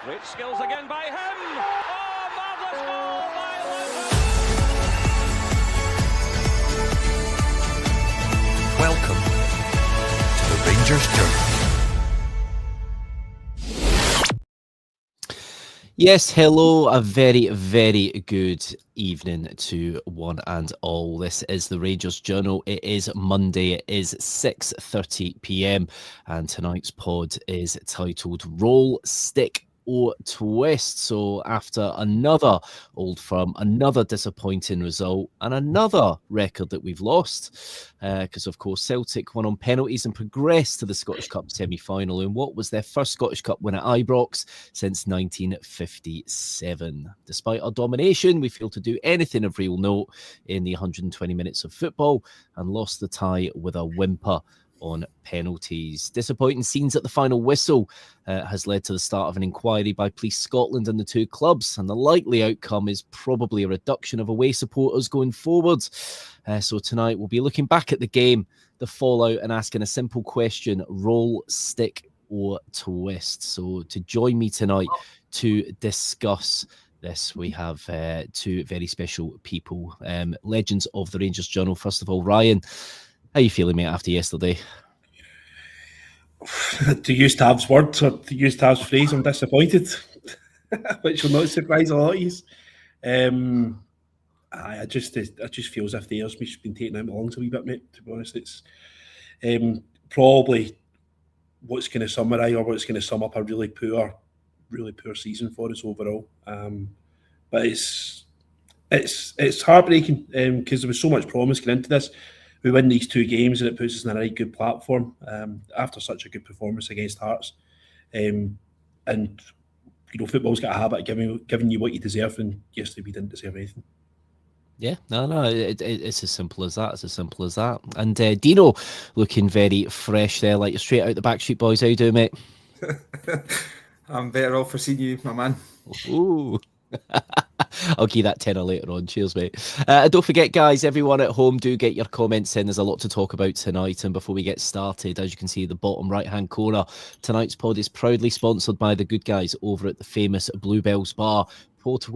Great skills again by him. Oh, marvellous goal by Lewis. Welcome to the Rangers Journey. Yes, hello, a very, very good evening to one and all. This is the Rangers Journal. It is Monday, it is 6:30 p.m. and tonight's pod is titled Roll, Stick or Twist. So after another Old Firm, another disappointing result and another record that we've lost, because of course Celtic won on penalties and progressed to the Scottish Cup semi-final in what was their first Scottish Cup win at Ibrox since 1957. Despite our domination, we failed to do anything of real note in the 120 minutes of football and lost the tie with a whimper on penalties. Disappointing scenes at the final whistle has led to the start of an inquiry by Police Scotland and the two clubs, and the likely outcome is probably a reduction of away supporters going forward. So tonight we'll be looking back at the game, the fallout, and asking a simple question: roll, stick or twist? So to join me tonight to discuss this, we have two very special people, legends of the Rangers Journal. First of all, Ryan, how are you feeling, mate, after yesterday? To use Tav's words, or to use Tav's phrase, I'm disappointed, which will not surprise a lot of you. I just feel as if the air's been taken out my lungs a wee bit, mate, to be honest. It's probably what's going to summarise or what's going to sum up a really poor season for us overall. But it's heartbreaking because there was so much promise going into this. We win these two games and it puts us in a really good platform after such a good performance against Hearts. And you know, football's got a habit of giving you what you deserve, and yesterday we didn't deserve anything. Yeah, no, it's as simple as that. It's as simple as that. And Dino looking very fresh there, like you're straight out the Backstreet Boys. How you doing, mate? I'm better off for seeing you, my man. Ooh. I'll give that tenner later on. Cheers, mate. Don't forget, guys, everyone at home, do get your comments in. There's a lot to talk about tonight. And before we get started, as you can see, the bottom right-hand corner, tonight's pod is proudly sponsored by the good guys over at the famous Bluebells Bar. Puerto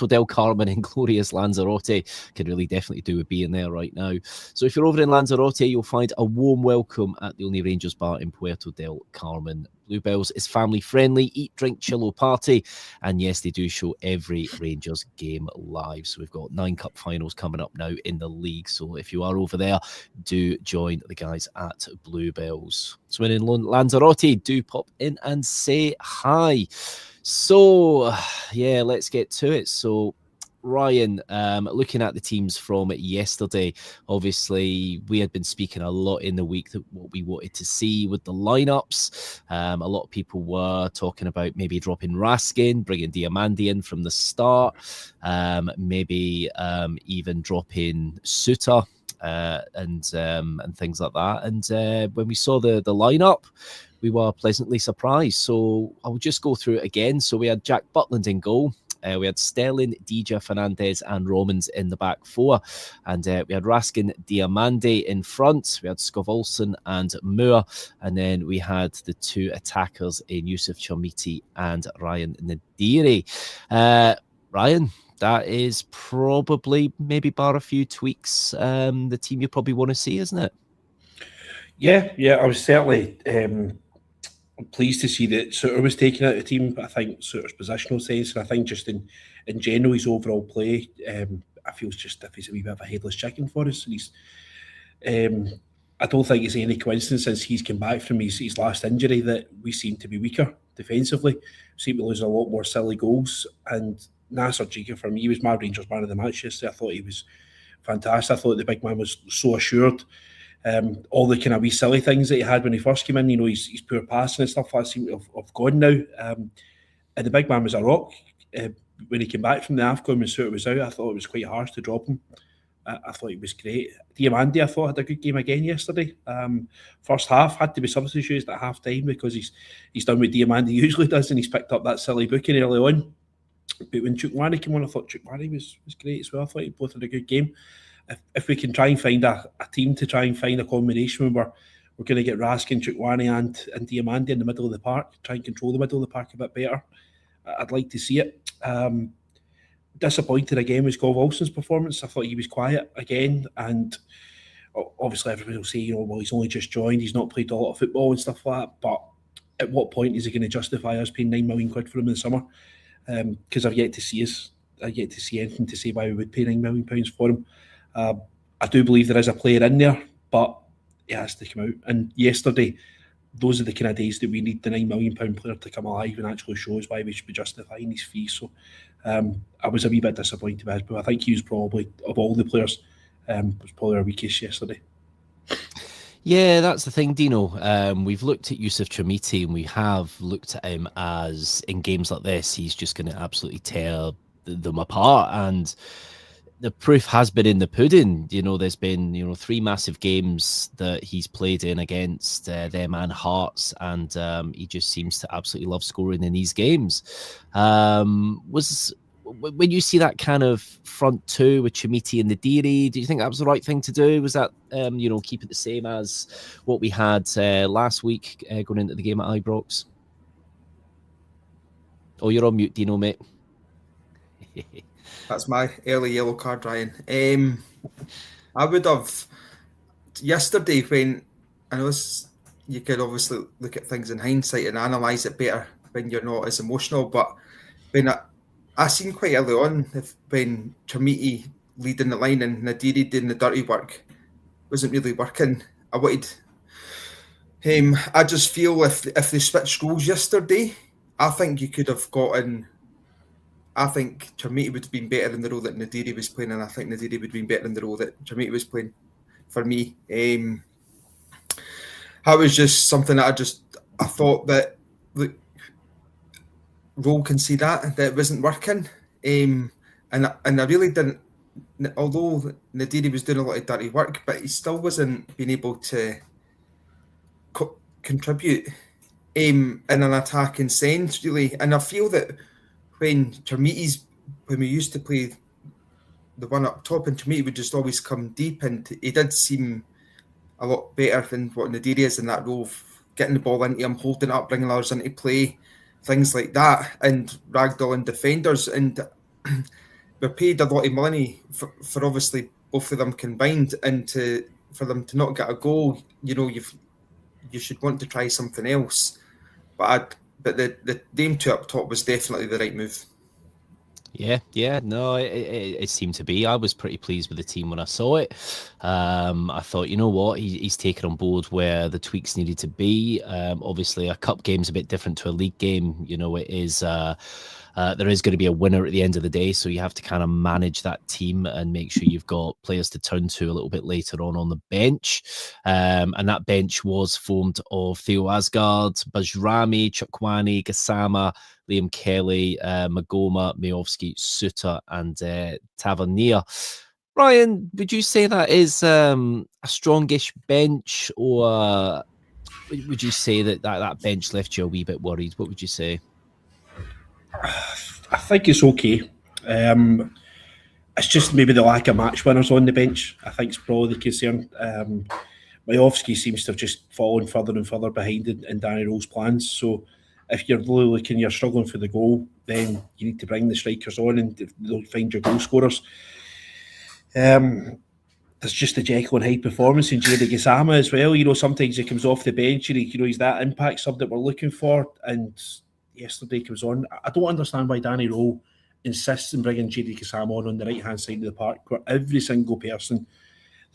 del Carmen in glorious Lanzarote. Could really definitely do with being there right now. So if you're over in Lanzarote, you'll find a warm welcome at the only Rangers bar in Puerto del Carmen. Bluebells is family friendly, eat, drink, chill or party. And yes, they do show every Rangers game live. So we've got 9 cup finals coming up now in the league. So if you are over there, do join the guys at Bluebells. So when in Lanzarote, do pop in and say hi. So, yeah, let's get to it. So, Ryan, looking at the teams from yesterday, obviously we had been speaking a lot in the week that what we wanted to see with the lineups. A lot of people were talking about maybe dropping Raskin, bringing Diamandi in from the start, maybe even dropping Suter. And things like that. And when we saw the lineup, we were pleasantly surprised. So I'll just go through it again. So we had Jack Butland in goal. We had Sterling, DJ Fernandez and Romans in the back four. And we had Raskin, Diamandi in front. We had Skovolson and Moore. And then we had the two attackers in Yusuf Chamiti and Ryan Nadiri. Ryan, that is probably, maybe bar a few tweaks, the team you probably want to see, isn't it? Yeah, I was certainly pleased to see that Suter was taken out of the team. I think Suter's positional sense, and I think just in general his overall play, I feel just if he's a wee bit of a headless chicken for us. And he's, I don't think it's any coincidence since he's come back from his last injury that we seem to be weaker defensively. We seem to lose a lot more silly goals. And Nasser Jiga, for me, he was my Rangers man of the match yesterday. I thought he was fantastic. I thought the big man was so assured. All the kind of wee silly things that he had when he first came in, you know, his poor passing and stuff like that seem to have gone now. And the big man was a rock. When he came back from the AFCON when Suter was out, I thought it was quite harsh to drop him. I thought he was great. Diamandi, I thought, had a good game again yesterday. First half had to be substituted at half time because he's done what Diamandi usually does, and he's picked up that silly booking early on. But when Chukwueze came on, I thought Chukwueze was great as well. I thought he both had a good game. If we can try and find a team to try and find a combination when we're going to get Raskin, Chukwani and Diamandi in the middle of the park, try and control the middle of the park a bit better. I'd like to see it. Disappointed again with Scott Wilson's performance. I thought he was quiet again, and obviously everybody will say, well, he's only just joined, he's not played a lot of football and stuff like that, but at what point is he going to justify us paying £9 million for him in the summer? Because I've yet to see anything to say why we would pay £9 million for him. I do believe there is a player in there, but he has to come out. And yesterday, those are the kind of days that we need the £9 million player to come alive and actually show us why we should be justifying his fees. So I was a wee bit disappointed with his, but I think he was probably, of all the players, was probably our weakest yesterday. Yeah, that's the thing, Dino. We've looked at Yusuf Tramiti and we have looked at him as, in games like this, he's just going to absolutely tear them apart. And the proof has been in the pudding. There's been, 3 massive games that he's played in against them and Hearts, and he just seems to absolutely love scoring in these games. When you see that kind of front two with Tramiti and Nadiri, do you think that was the right thing to do? Was that, keep it the same as what we had last week going into the game at Ibrox? Oh, you're on mute, Dino, mate. That's my early yellow card, Ryan. I would have, yesterday, when I know you could obviously look at things in hindsight and analyse it better when you're not as emotional, but when I seen quite early on when Tramiti leading the line and Nadiri doing the dirty work wasn't really working. I just feel if they switched roles yesterday, I think you could have gotten. I think Tramiti would have been better in the role that Nadiri was playing, and I think Nadiri would have been better in the role that Tramiti was playing. For me, that was just something that I thought that Role can see that it wasn't working, and I really didn't. Although Nadiri was doing a lot of dirty work, but he still wasn't being able to contribute in an attacking sense, really. And I feel that when we used to play the one up top, and Tramiti would just always come deep, and he did seem a lot better than what Nadiri is in that role, getting the ball into him, holding it up, bringing others into play. Things like that, and ragdolling defenders, and we're paid a lot of money for obviously both of them combined, and for them to not get a goal, you should want to try something else. But the Dame 2 up top was definitely the right move. Yeah, no, it seemed to be. I was pretty pleased with the team when I saw it. I thought, you know what, he's taken on board where the tweaks needed to be. Obviously, a cup game's a bit different to a league game. It is. There is going to be a winner at the end of the day, so you have to kind of manage that team and make sure you've got players to turn to a little bit later on the bench. And that bench was formed of Theo Asgard, Bajrami, Chukwani, Gassama, Liam Kelly, Magoma, Miovski, Suter, and Tavernier. Ryan, would you say that is a strongish bench, or would you say that bench left you a wee bit worried? What would you say? I think it's okay. It's just maybe the lack of match winners on the bench, I think, is probably the concern. Miovski seems to have just fallen further and further behind in Danny Röhl's plans. So if you're really looking, you're struggling for the goal, then you need to bring the strikers on and they'll find your goal scorers. There's just the Jekyll and Hyde performance in Jadon Gassama as well. Sometimes he comes off the bench and he's that impact sub that we're looking for. And yesterday comes on. I don't understand why Danny Röhl insists on bringing Jadon Gassama on the right-hand side of the park, where every single person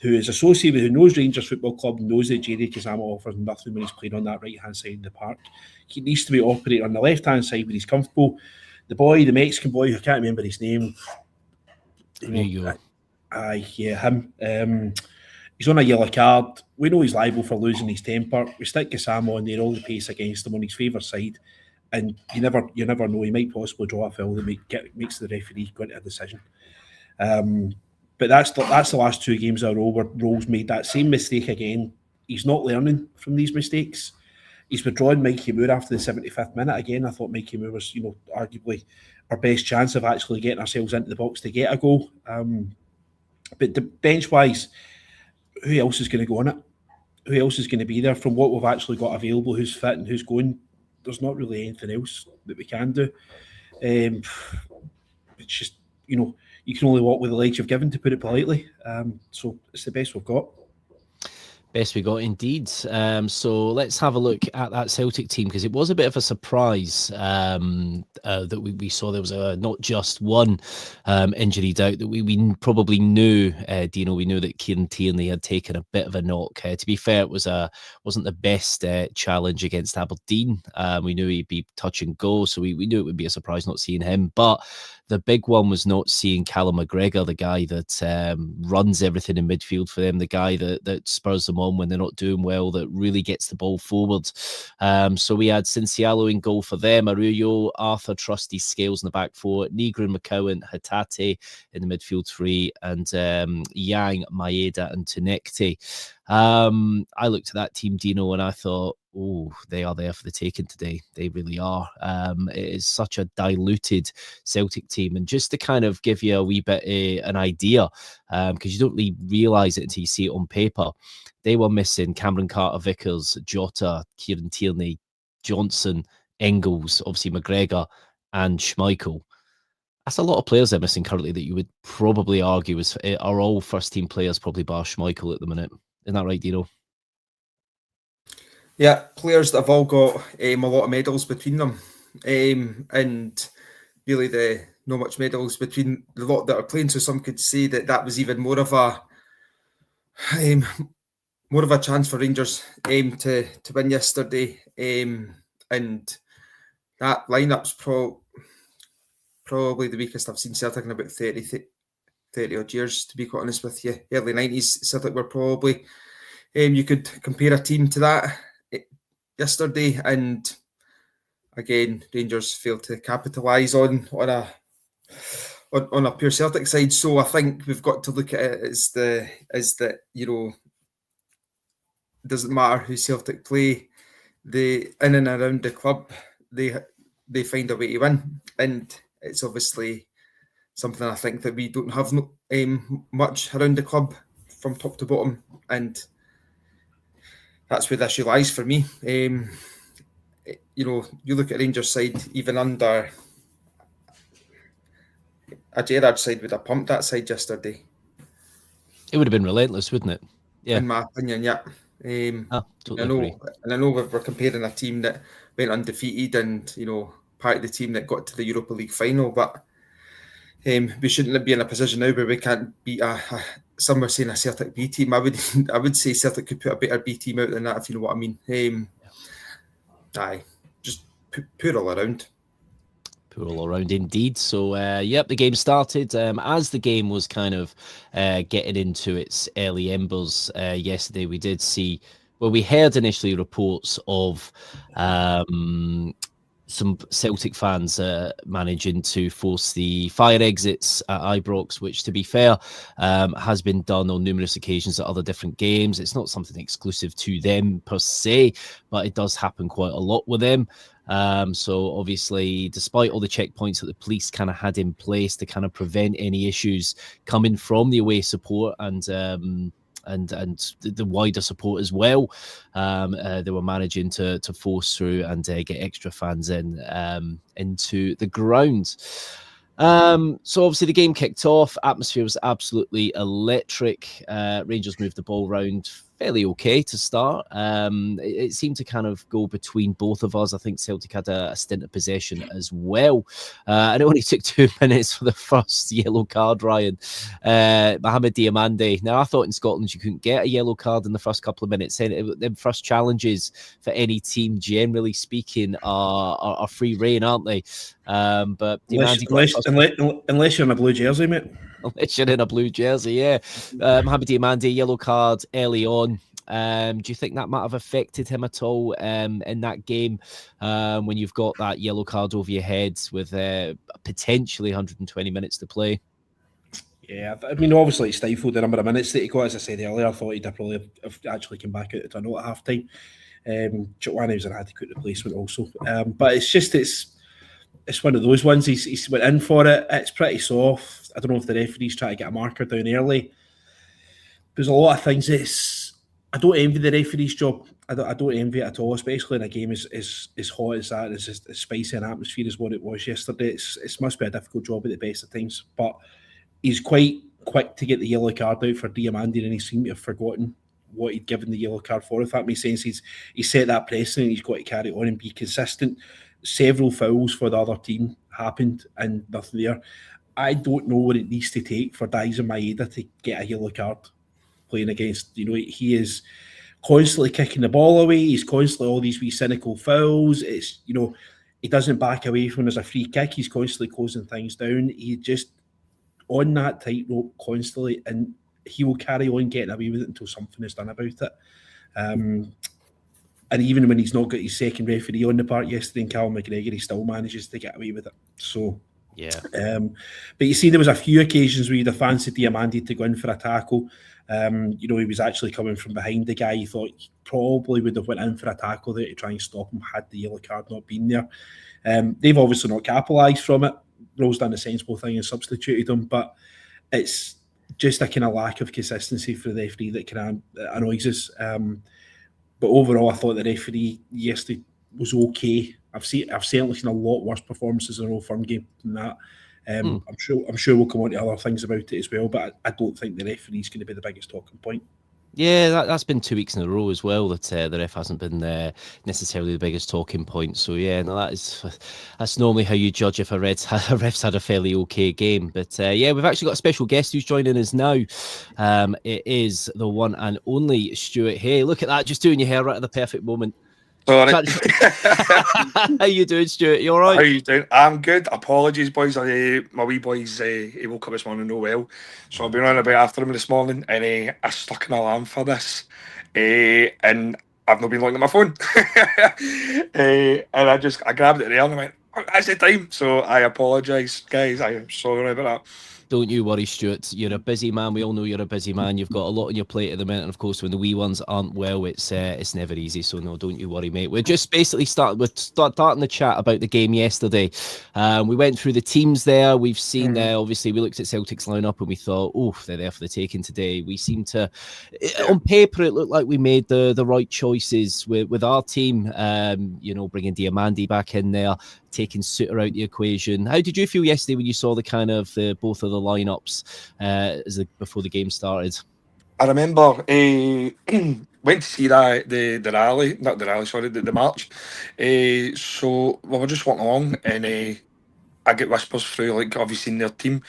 who is associated, who knows Rangers Football Club, knows that Jadon Gassama offers nothing when he's playing on that right-hand side of the park. He needs to be operating on the left-hand side where he's comfortable. The Mexican boy, who I can't remember his name. There you go. Him. He's on a yellow card. We know he's liable for losing his temper. We stick Gassama on there, all the pace against him on his favourite side. And you never know, he might possibly draw a foul that makes the referee go into a decision. But that's the last 2 games in a row where Röhl's made that same mistake again. He's not learning from these mistakes. He's withdrawn Mikey Moore after the 75th minute. Again, I thought Mikey Moore was, arguably our best chance of actually getting ourselves into the box to get a goal. But the bench-wise, who else is going to go on it? who else is going to be there from what we've actually got available, who's fit and who's going. There's not really anything else that we can do. It's just, you know, you can only walk with the legs you've given, to put it politely. So it's the best we've got. Best we got indeed. So let's have a look at that Celtic team, because it was a bit of a surprise that we saw there was not just one injury doubt that we probably knew. Dino, we knew that Kieran Tierney had taken a bit of a knock. To be fair, it wasn't the best challenge against Aberdeen. We knew he'd be touch and go, so we knew it would be a surprise not seeing him. But the big one was not seeing Callum McGregor, the guy that runs everything in midfield for them, the guy that spurs them on when they're not doing well, that really gets the ball forward. So we had Cincialo in goal for them, Arroyo, Arthur, Trusty, Scales in the back four, Negron, McCowan, Hatate in the midfield three, and Yang, Maeda and Tunekte. I looked at that team, Dino, and I thought, oh, they are there for the taking today. They really are. It is such a diluted Celtic team. And just to kind of give you a wee bit an idea, because you don't really realise it until you see it on paper, they were missing Cameron Carter-Vickers, Jota, Kieran Tierney, Johnson, Engels, obviously McGregor, and Schmeichel. That's a lot of players they're missing currently that you would probably argue are all first-team players, probably bar Schmeichel at the minute. Isn't that right, Dino? Yeah, players that have all got a lot of medals between them, and really not much medals between the lot that are playing. So some could say that was even more of a chance for Rangers to win yesterday, and that lineup's probably the weakest I've seen Celtic in about 30 odd years, to be quite honest with you. Early 90s Celtic were probably, you could compare a team to that yesterday, and again Rangers failed to capitalise on a pure Celtic side. So I think we've got to look at it as that, you know, it doesn't matter who Celtic play, they in and around the club they find a way to win, and it's obviously something I think that we don't have much around the club from top to bottom, and that's where the issue lies for me. You know, you look at Rangers' side, even under a Gerrard side would have pumped that side yesterday. It would have been relentless, wouldn't it? Yeah. In my opinion, yeah. Totally agree. And I know we're comparing a team that went undefeated and, you know, part of the team that got to the Europa League final, but we shouldn't be in a position now where we can't beat some were saying a Celtic B team. I would say Celtic could put a better B team out than that, if you know what I mean. Aye, just poor all around. Poor all around indeed. So, the game started. As the game was kind of getting into its early embers yesterday, we did see, we heard initially reports of some Celtic fans managing to force the fire exits at Ibrox, which, to be fair, has been done on numerous occasions at other different games. It's not something exclusive to them per se, but it does happen quite a lot with them. So obviously, despite all the checkpoints that the police kind of had in place to kind of prevent any issues coming from the away support and the wider support as well, they were managing to force through and get extra fans into the ground. So obviously the game kicked off. Atmosphere was absolutely electric. Rangers moved the ball around fairly okay to start. It seemed to kind of go between both of us. I think Celtic had a stint of possession as well. And it only took 2 minutes for the first yellow card, Ryan. Mohamed Diamande. Now, I thought in Scotland you couldn't get a yellow card in the first couple of minutes. The first challenges for any team, generally speaking, are free reign, aren't they? But unless you're in a blue jersey, mate. Unless you're in a blue jersey, yeah. Mohamed Diamande, yellow card early on. Do you think that might have affected him at all in that game when you've got that yellow card over your head with potentially 120 minutes to play? Yeah, I mean, obviously, it stifled the number of minutes that he got. As I said earlier, I thought he'd probably have actually come back out to a note at half time. Chitwane was an adequate replacement also. But it's one of those ones. He's went in for it. It's pretty soft. I don't know if the referee's trying to get a marker down early. There's a lot of things. I don't envy the referee's job. I don't envy it at all, especially in a game as hot as that, as spicy an atmosphere as what it was yesterday. It must be a difficult job at the best of times. But he's quite quick to get the yellow card out for Diamandi, and he seemed to have forgotten what he'd given the yellow card for. If that makes sense, he set that precedent. He's got to carry on and be consistent. Several fouls for the other team happened, and nothing there. I don't know what it needs to take for Daizen Maeda to get a yellow card playing against. He is constantly kicking the ball away. He's constantly all these wee cynical fouls. It's he doesn't back away when there's a free kick. He's constantly closing things down. He just on that tightrope constantly, and he will carry on getting away with it until something is done about it. And even when he's not got his second referee on the park yesterday in Callum McGregor, he still manages to get away with it. So yeah. But you see, there was a few occasions where you'd have fancied Diamandi to go in for a tackle. He was actually coming from behind the guy. He thought he probably would have went in for a tackle there to try and stop him had the yellow card not been there. They've obviously not capitalised from it. Rose done a sensible thing and substituted him, but it's just a kind of lack of consistency for the referee that kind of annoys us. But overall, I thought the referee yesterday was okay. I've certainly seen a lot worse performances in an Old Firm game than that. I'm sure we'll come on to other things about it as well, but I don't think the referee's going to be the biggest talking point. Yeah, that's been 2 weeks in a row as well that the ref hasn't been necessarily the biggest talking point. So yeah, no, that's normally how you judge if a ref's had a fairly okay game. But yeah, we've actually got a special guest who's joining us now. It is the one and only Stuart. Hey, look at that, just doing your hair right at the perfect moment. Sorry. How you doing, Stuart? You all right? How you doing? I'm good. Apologies, boys. My wee boy's he woke up this morning no well, so I've been running about after him this morning, and I stuck an alarm for this, and I've not been looking at my phone, and I grabbed it there and I went, "That's the time." So I apologise, guys. I am sorry about that. Don't you worry, Stuart. You're a busy man. We all know you're a busy man. You've got a lot on your plate at the minute, and of course, when the wee ones aren't well, it's never easy. So no, don't you worry, mate. We're just basically starting the chat about the game yesterday. We went through the teams there. We've seen obviously we looked at Celtic's lineup and we thought, oh, they're there for the taking today. We seem to, on paper, it looked like we made the right choices with our team. Bringing Diamandi back in there, taking Suter out the equation. How did you feel yesterday when you saw the kind of both of the lineups before the game started? I remember went to see the rally, not the rally, sorry, the march. So we were just walking along, and I get whispers through, like, have you seen their team?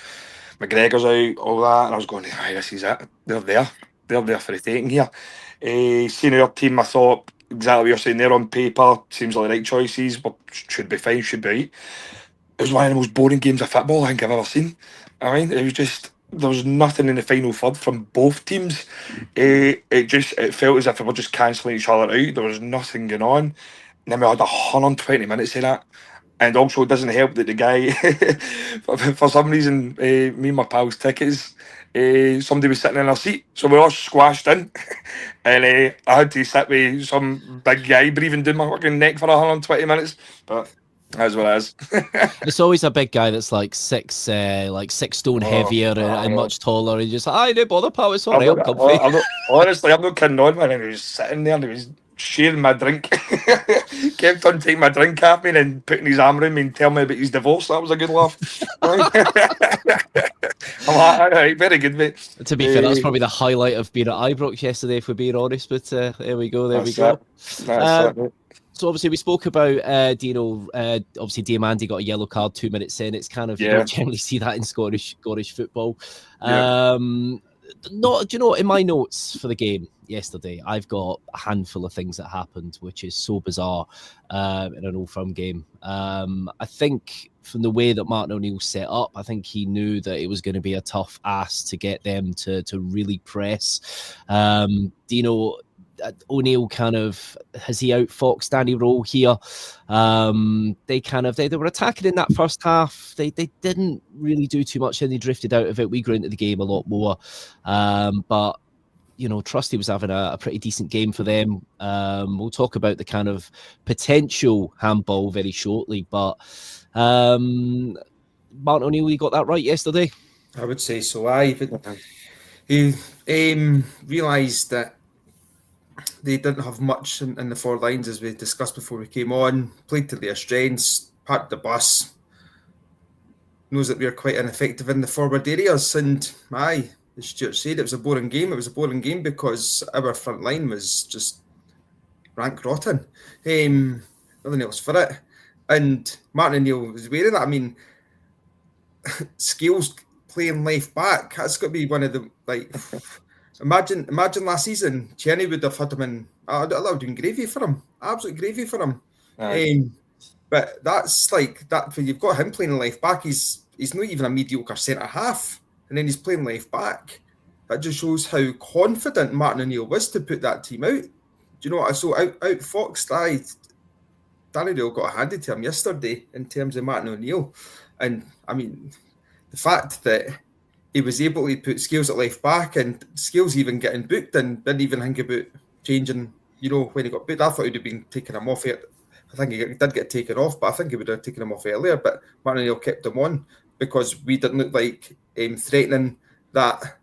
McGregor's out, all that, and I was going, "Aye, this is it. They're there for the taking here." Seeing our team, I thought exactly what you're saying there. On paper, seems like the right choices, but should be fine, should be right. It was one of the most boring games of football I think I've ever seen. I mean, it was just, there was nothing in the final third from both teams. It felt as if they were just cancelling each other out. There was nothing going on. And then we had 120 minutes of that. And also, it doesn't help that the guy, for some reason, me and my pal's tickets, somebody was sitting in our seat, so we were all squashed in, and I had to sit with some big guy breathing down my fucking neck for 120 minutes. But that's what it is. It's always a big guy that's like 6 stone heavier and much taller, and just like, I don't bother, pal. It's all right, I'm comfy. Honestly, I'm not kidding on, man. And he was sitting there and he was sharing my drink, kept on taking my drink off me and putting his arm around me and telling me about his divorce. That was a good laugh. I'm like, all right, very good, mate. To be fair, that was probably the highlight of being at Ibrox yesterday, if we're being honest. But there we go. So obviously we spoke about Dino. Obviously Diamandi got a yellow card 2 minutes in. It's kind of you don't generally see that in Scottish football. In my notes for the game yesterday, I've got a handful of things that happened, which is so bizarre in an Old Firm game. I think from the way that Martin O'Neill set up, I think he knew that it was going to be a tough ask to get them to really press. Dino O'Neill kind of has he outfoxed Danny Röhl here. They were attacking in that first half. They didn't really do too much, and they drifted out of it. We grew into the game a lot more, but Trusty was having a pretty decent game for them. We'll talk about the kind of potential handball very shortly, but Martin O'Neill, you got that right yesterday? I would say so. He realised that they didn't have much in the forward lines, as we discussed before we came on. Played to their strengths, parked the bus, knows that we're quite ineffective in the forward areas. And as Stuart said, it was a boring game. It was a boring game because our front line was just rank rotten. Nothing else for it. And Martin O'Neill was wearing that. I mean, Scales playing left back, that's got to be one of the, like, imagine last season, Cheney would have had him in, I'd have been gravy for him, absolute gravy for him. But that's like, that when you've got him playing left back, he's not even a mediocre centre half, and then he's playing left back. That just shows how confident Martin O'Neill was to put that team out. Do you know what? So out Fox, Danny Röhl got handed to him yesterday in terms of Martin O'Neill. And I mean, the fact that he was able to put Scales at left back, and Scales even getting booked and didn't even think about changing, when he got booked. I thought he'd have been taking him off here. I think he did get taken off, but I think he would have taken him off earlier. But Martin O'Neill kept him on because we didn't look like threatening that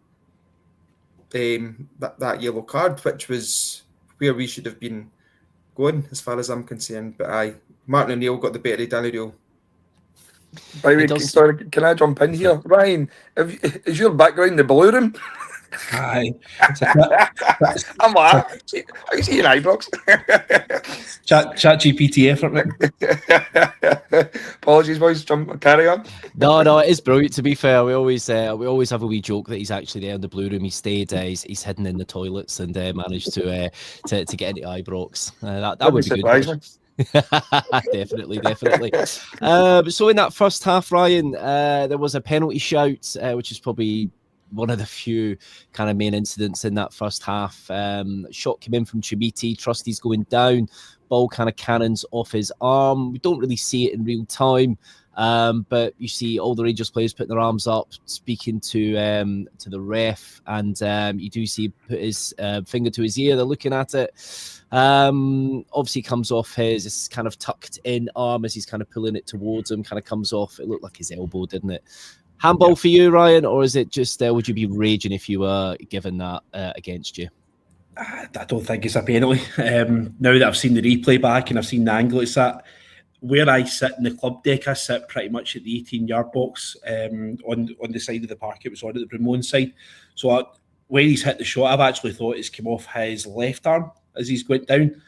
yellow card, which was where we should have been going, as far as I'm concerned. But Martin O'Neill got the better of Danny Röhl. By the way, sorry, can I jump in here? Ryan, is your background the blue room? Aye. I'm like, I see your eyebrows. Chat GPT effort, mate. Apologies, boys. Carry on. No, it is brilliant. To be fair, we always have a wee joke that he's actually there in the blue room. He stayed. He's hidden in the toilets and managed to get into Ibrox. That would be good. Definitely. So in that first half, Ryan, there was a penalty shout, which is probably one of the few kind of main incidents in that first half. Shot came in from Chimiti, Trusty's going down, ball kind of cannons off his arm. We don't really see it in real time, but you see all the Rangers players putting their arms up, speaking to the ref, and you do see put his finger to his ear. They're looking at it. Obviously comes off his kind of tucked in arm as he's kind of pulling it towards him, kind of comes off. It looked like his elbow, didn't it? Handball for you, Ryan, or is it just would you be raging if you were given that against you? I don't think it's a penalty. Now that I've seen the replay back and I've seen the angle it's at, where I sit in the club deck, I sit pretty much at the 18-yard box on the side of the park it was on at the Brimone side. So when he's hit the shot, I've actually thought it's come off his left arm as he's went down.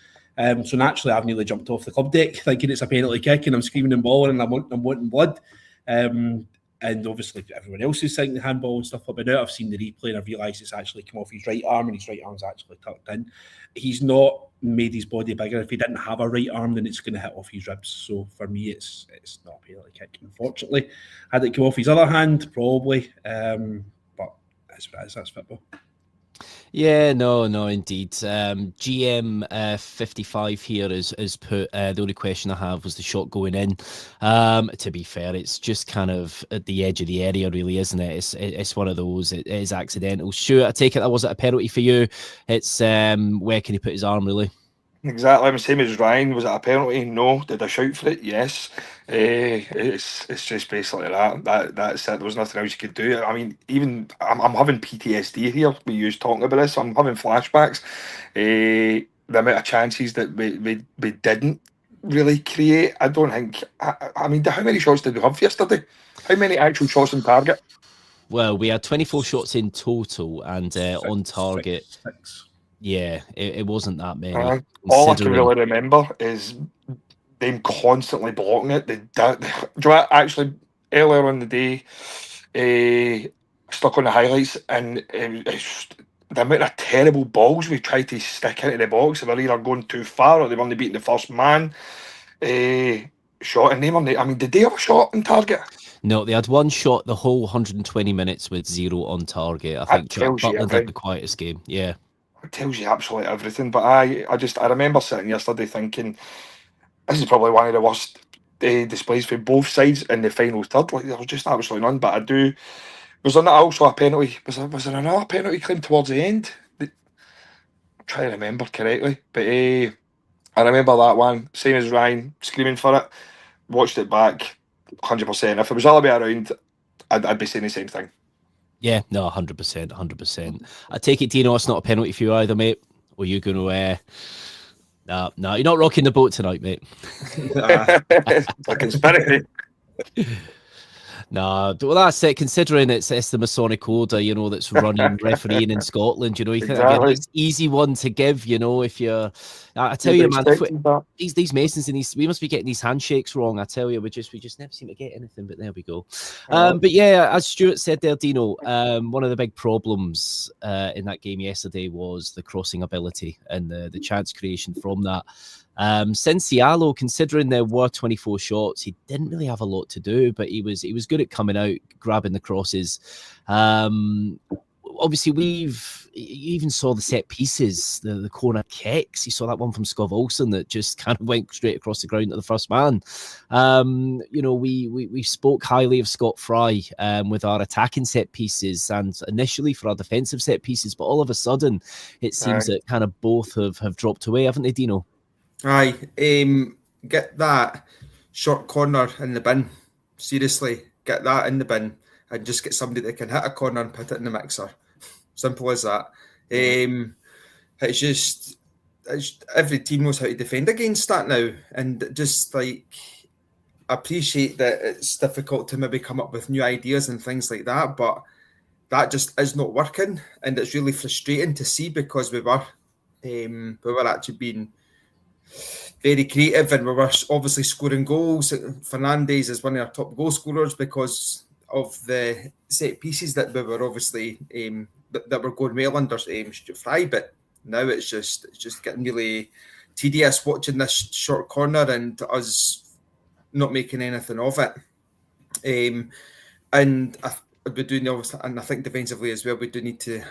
So naturally, I've nearly jumped off the club deck thinking it's a penalty kick, and I'm screaming and bawling, and I'm wanting blood. And obviously, everyone else is saying the handball and stuff. But now I've seen the replay and I've realised it's actually come off his right arm, and his right arm's actually tucked in. He's not made his body bigger. If he didn't have a right arm, then it's going to hit off his ribs. So for me, it's not a penalty kick, unfortunately. Had it come off his other hand, probably. But that's what it is. That's football. Yeah, no, indeed. GM 55 here is put. The only question I have was the shot going in. To be fair, it's just kind of at the edge of the area, really, isn't it? It's one of those. It is accidental. Sure, I take it that wasn't a penalty for you. It's where can he put his arm, really? Exactly, I'm the same as Ryan. Was it a penalty? No. Did I shout for it? Yes. It's just basically that's it. There was nothing else you could do. I mean, even I'm having PTSD here. We used talking about this. I'm having flashbacks. The amount of chances that we didn't really create. I don't think. I mean, how many shots did we have yesterday? How many actual shots on target? Well, we had 24 shots in total, and on target. Six. Yeah, it wasn't that many. All I can really remember is them constantly blocking it. Do you know what? Actually, earlier in the day, stuck on the highlights, and it's the amount of terrible balls we tried to stick into the box. They were either going too far or they weren't beating the first man. Shot and name on it. I mean, did they have a shot on target? No, they had one shot the whole 120 minutes with 0 on target. I think Butland had the quietest game. Yeah. It tells you absolutely everything. But I remember sitting yesterday thinking, this is probably one of the worst displays for both sides in the final third. Like, there was just absolutely none. But was there not also a penalty? Was there another penalty claim towards the end? I'm trying to remember correctly. But I remember that one. Same as Ryan, screaming for it. Watched it back, 100%. If it was all the way around, I'd be saying the same thing. Yeah, no, 100%. I take it, Dino, it's not a penalty for you either, mate. Or you're going to... No, you're not rocking the boat tonight, mate. A conspiracy. No, well, that's it. Considering it's the Masonic Order, you know, that's running refereeing in Scotland, you know, you think that'd be a nice, easy one to give, you know, if you're... I tell you, man, these Masons and we must be getting these handshakes wrong. I tell you, we just never seem to get anything. But there we go. But yeah, as Stuart said there, Dino, one of the big problems in that game yesterday was the crossing ability and the chance creation from that. Cincialo, considering there were 24 shots, he didn't really have a lot to do, but he was good at coming out, grabbing the crosses. Obviously, you even saw the set pieces, the corner kicks. You saw that one from Skov Olsen that just kind of went straight across the ground to the first man. You know, we spoke highly of Scott Fry with our attacking set pieces and initially for our defensive set pieces, but all of a sudden, it seems that kind of both have dropped away, haven't they, Dino? Aye, get that short corner in the bin. Seriously, get that in the bin and just get somebody that can hit a corner and put it in the mixer. Simple as that. It's just every team knows how to defend against that now, and just like I appreciate that it's difficult to maybe come up with new ideas and things like that, but that just is not working, and it's really frustrating to see because we were actually being very creative and we were obviously scoring goals. Fernandes is one of our top goal scorers because of the set pieces that we were obviously that were going well under Stuart Fry, but now it's just getting really tedious watching this short corner and us not making anything of it. And we're doing obviously, and I think defensively as well, we do need to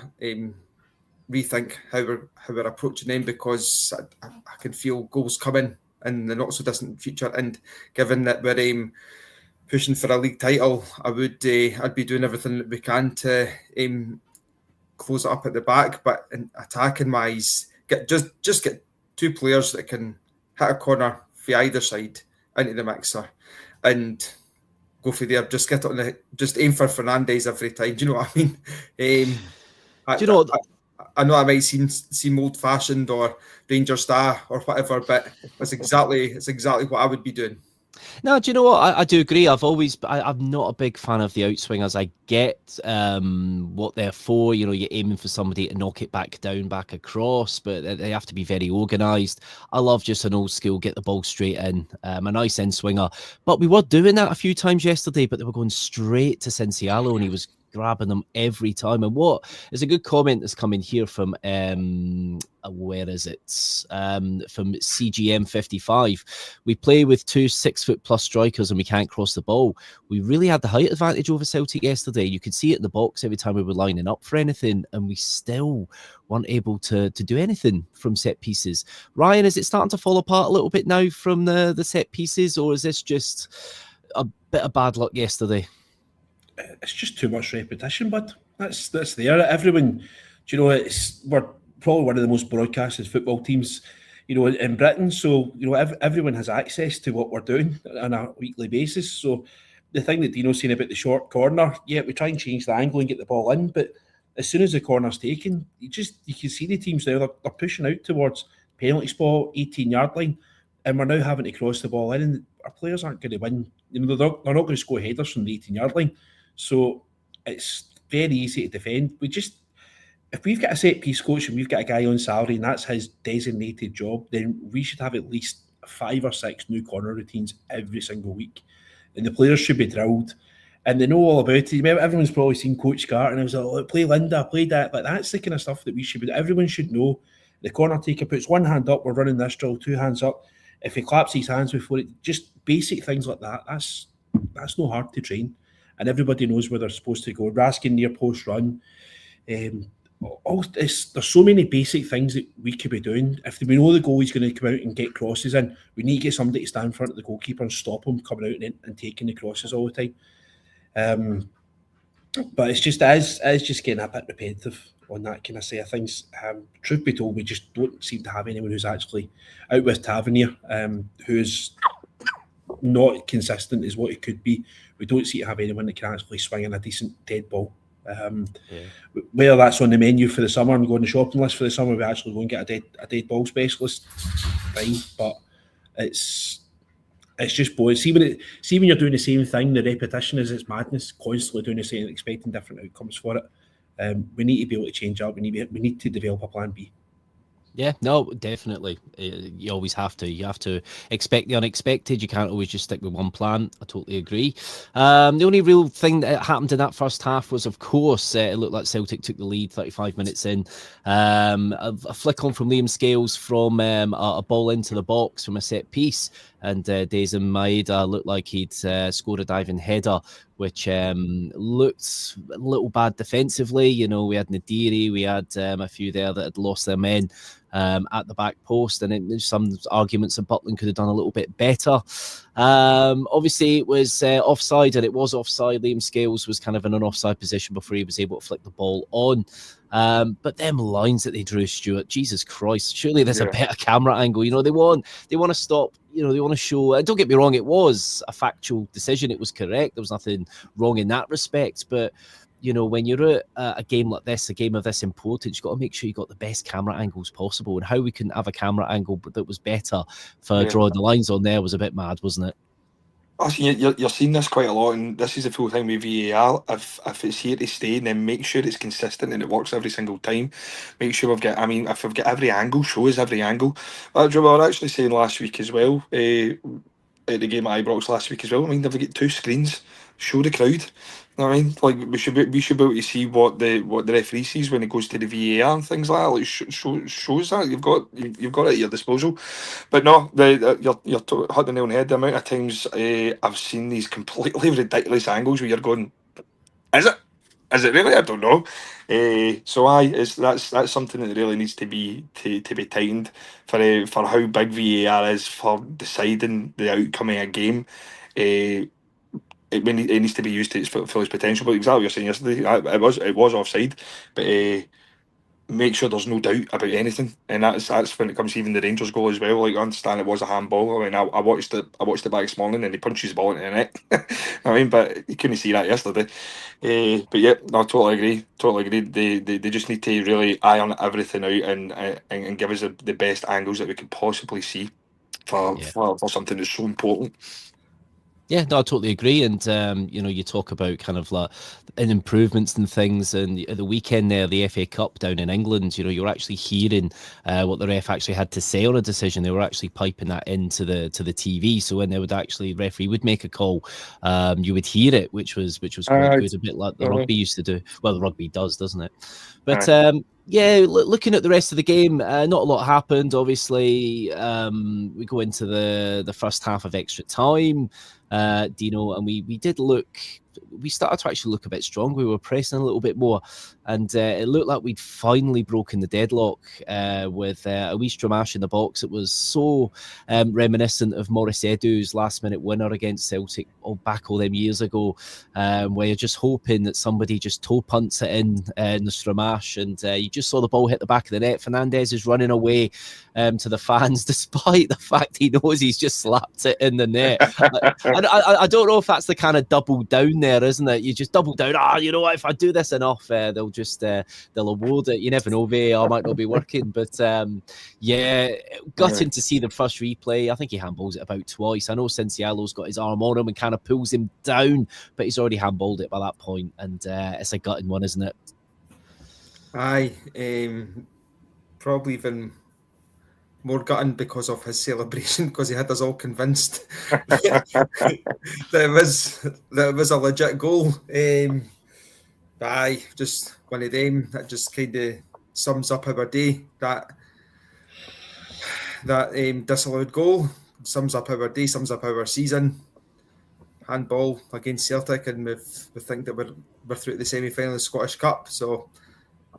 rethink how we're approaching them because I can feel goals coming in the not so distant future. And given that we're pushing for a league title, I'd be doing everything that we can to close it up at the back. But in attacking wise, get two players that can hit a corner for either side into the mixer and go for there. Just get on just aim for Fernandes every time. Do you know what I mean? Do you know? I know I might seem old-fashioned or Ranger Star or whatever, but it's exactly what I would be doing. No, do you know what? I do agree. I'm not a big fan of the outswingers. I get what they're for. You know, you're aiming for somebody to knock it back across, but they have to be very organised. I love just an old school, get the ball straight in, a nice end swinger. But we were doing that a few times yesterday, but they were going straight to Cincialo and he was grabbing them every time. And what is a good comment that's coming here from where is it? From CGM 55. We play with 2 6-foot+ strikers and we can't cross the ball. We really had the height advantage over Celtic yesterday. You could see it in the box every time we were lining up for anything, and we still weren't able to do anything from set pieces. Ryan, is it starting to fall apart a little bit now from the set pieces, or is this just a bit of bad luck yesterday? It's just too much repetition, bud. That's there. Everyone, do you know, we're probably one of the most broadcasted football teams, you know, in Britain. So, you know, everyone has access to what we're doing on a weekly basis. So the thing that Dino's saying about the short corner, yeah, we try and change the angle and get the ball in, but as soon as the corner's taken, you can see the teams now, they're pushing out towards penalty spot, 18-yard line, and we're now having to cross the ball in, and our players aren't going to win. You know, they're not going to score headers from the 18-yard line. So it's very easy to defend. If we've got a set piece coach and we've got a guy on salary and that's his designated job, then we should have at least 5 or 6 new corner routines every single week. And the players should be drilled and they know all about it. Remember, everyone's probably seen Coach Carter and I was like, play Linda, play that. But that's the kind of stuff that we should be. Everyone should know. The corner taker puts one hand up, we're running this drill, 2 hands up. If he claps his hands before it, just basic things like that. That's no hard to train. And everybody knows where they're supposed to go. Raskin near post run. There's so many basic things that we could be doing. If we know the goalie's going to come out and get crosses in, we need to get somebody to stand in front of the goalkeeper and stop him coming out and taking the crosses all the time. But it's just getting a bit repetitive on that kind of side of things. Truth be told, we just don't seem to have anyone who's actually out with Tavernier, who's not consistent as what it could be. We don't seem to have anyone that can actually swing in a decent dead ball. Whether that's on the menu for the summer and go on the shopping list for the summer, we actually go and get a dead ball specialist, fine. But it's just boring. See when you're doing the same thing, the repetition it's madness. Constantly doing the same, expecting different outcomes for it. We need to be able to change up. We need to develop a plan B. Yeah, no, definitely. You always have to. You have to expect the unexpected. You can't always just stick with one plan. I totally agree. The only real thing that happened in that first half was, of course, it looked like Celtic took the lead 35 minutes in. A flick on from Liam Scales from a ball into the box from a set piece. And Dejan Maeda looked like he'd scored a diving header, which looked a little bad defensively. You know, we had Nadiri, we had a few there that had lost their men at the back post, and there's some arguments that Butland could have done a little bit better. Obviously, it was offside, and it was offside. Liam Scales was kind of in an offside position before he was able to flick the ball on. But them lines that they drew, Stuart, Jesus Christ, surely there's a better camera angle. You know, they want to stop, you know, they want to show, don't get me wrong, it was a factual decision. It was correct. There was nothing wrong in that respect. But, you know, when you're at a game like this, a game of this importance, you've got to make sure you got the best camera angles possible. And how we couldn't have a camera angle that was better for drawing the lines on there was a bit mad, wasn't it? You're seeing this quite a lot, and this is the full time with VAR. If it's here to stay, then make sure it's consistent and it works every single time. Make sure if we've got every angle, show us every angle. We were actually saying last week as well, at the game at Ibrox last week as well. I mean, if we get 2 screens, show the crowd. You know what I mean, like we should be able to see what the referee sees when it goes to the VAR and things like that. Like shows that you've got it at your disposal. But no, you're hit the nail on the head. The amount of times I've seen these completely ridiculous angles where you're going, is it really? I don't know. So that's something that really needs to be tightened for how big VAR is for deciding the outcome of a game. It needs to be used to its fullest potential. But exactly what you're saying yesterday, it was offside, but make sure there's no doubt about anything, and that's when it comes to even the Rangers goal as well. Like, I understand it was a handball. I mean, I watched it back this morning, and he punches the ball into the net. I mean, but you couldn't see that yesterday. But yeah, no, I totally agree. They just need to really iron everything out and give us the best angles that we could possibly see for something that's so important. Yeah, no, I totally agree. And, you know, you talk about kind of like improvements and things. And at the weekend there, the FA Cup down in England, you know, you're actually hearing what the ref actually had to say on a decision. They were actually piping that into the TV. So when they would actually, referee would make a call, you would hear it, which was quite good, a bit like the rugby used to do. Well, the rugby does, doesn't it? But, yeah, looking at the rest of the game, not a lot happened. Obviously, we go into the first half of extra time, Dino, and we did look. We started to actually look a bit strong. We were pressing a little bit more, and it looked like we'd finally broken the deadlock with a wee Stramash in the box. It was so reminiscent of Maurice Edu's last-minute winner against Celtic back all them years ago, where you're just hoping that somebody just toe punts it in the Stramash, and you just saw the ball hit the back of the net. Fernandez is running away to the fans, despite the fact he knows he's just slapped it in the net. I don't know if that's the kind of double down there, isn't it? You just double down. You know what? If I do this enough, they'll award it. You never know. VAR might not be working, but yeah, gutting to see the first replay. I think he handballs it about twice. I know Cincialo's got his arm on him and kind of pulls him down, but he's already handballed it by that point, and it's a gutting one, isn't it? Aye, probably even more gutting because of his celebration, because he had us all convinced that it was a legit goal. Aye, just one of them that just kind of sums up our day. That disallowed goal sums up our day, sums up our season. Handball against Celtic, and we think that we're through to the semi-final of the Scottish Cup. So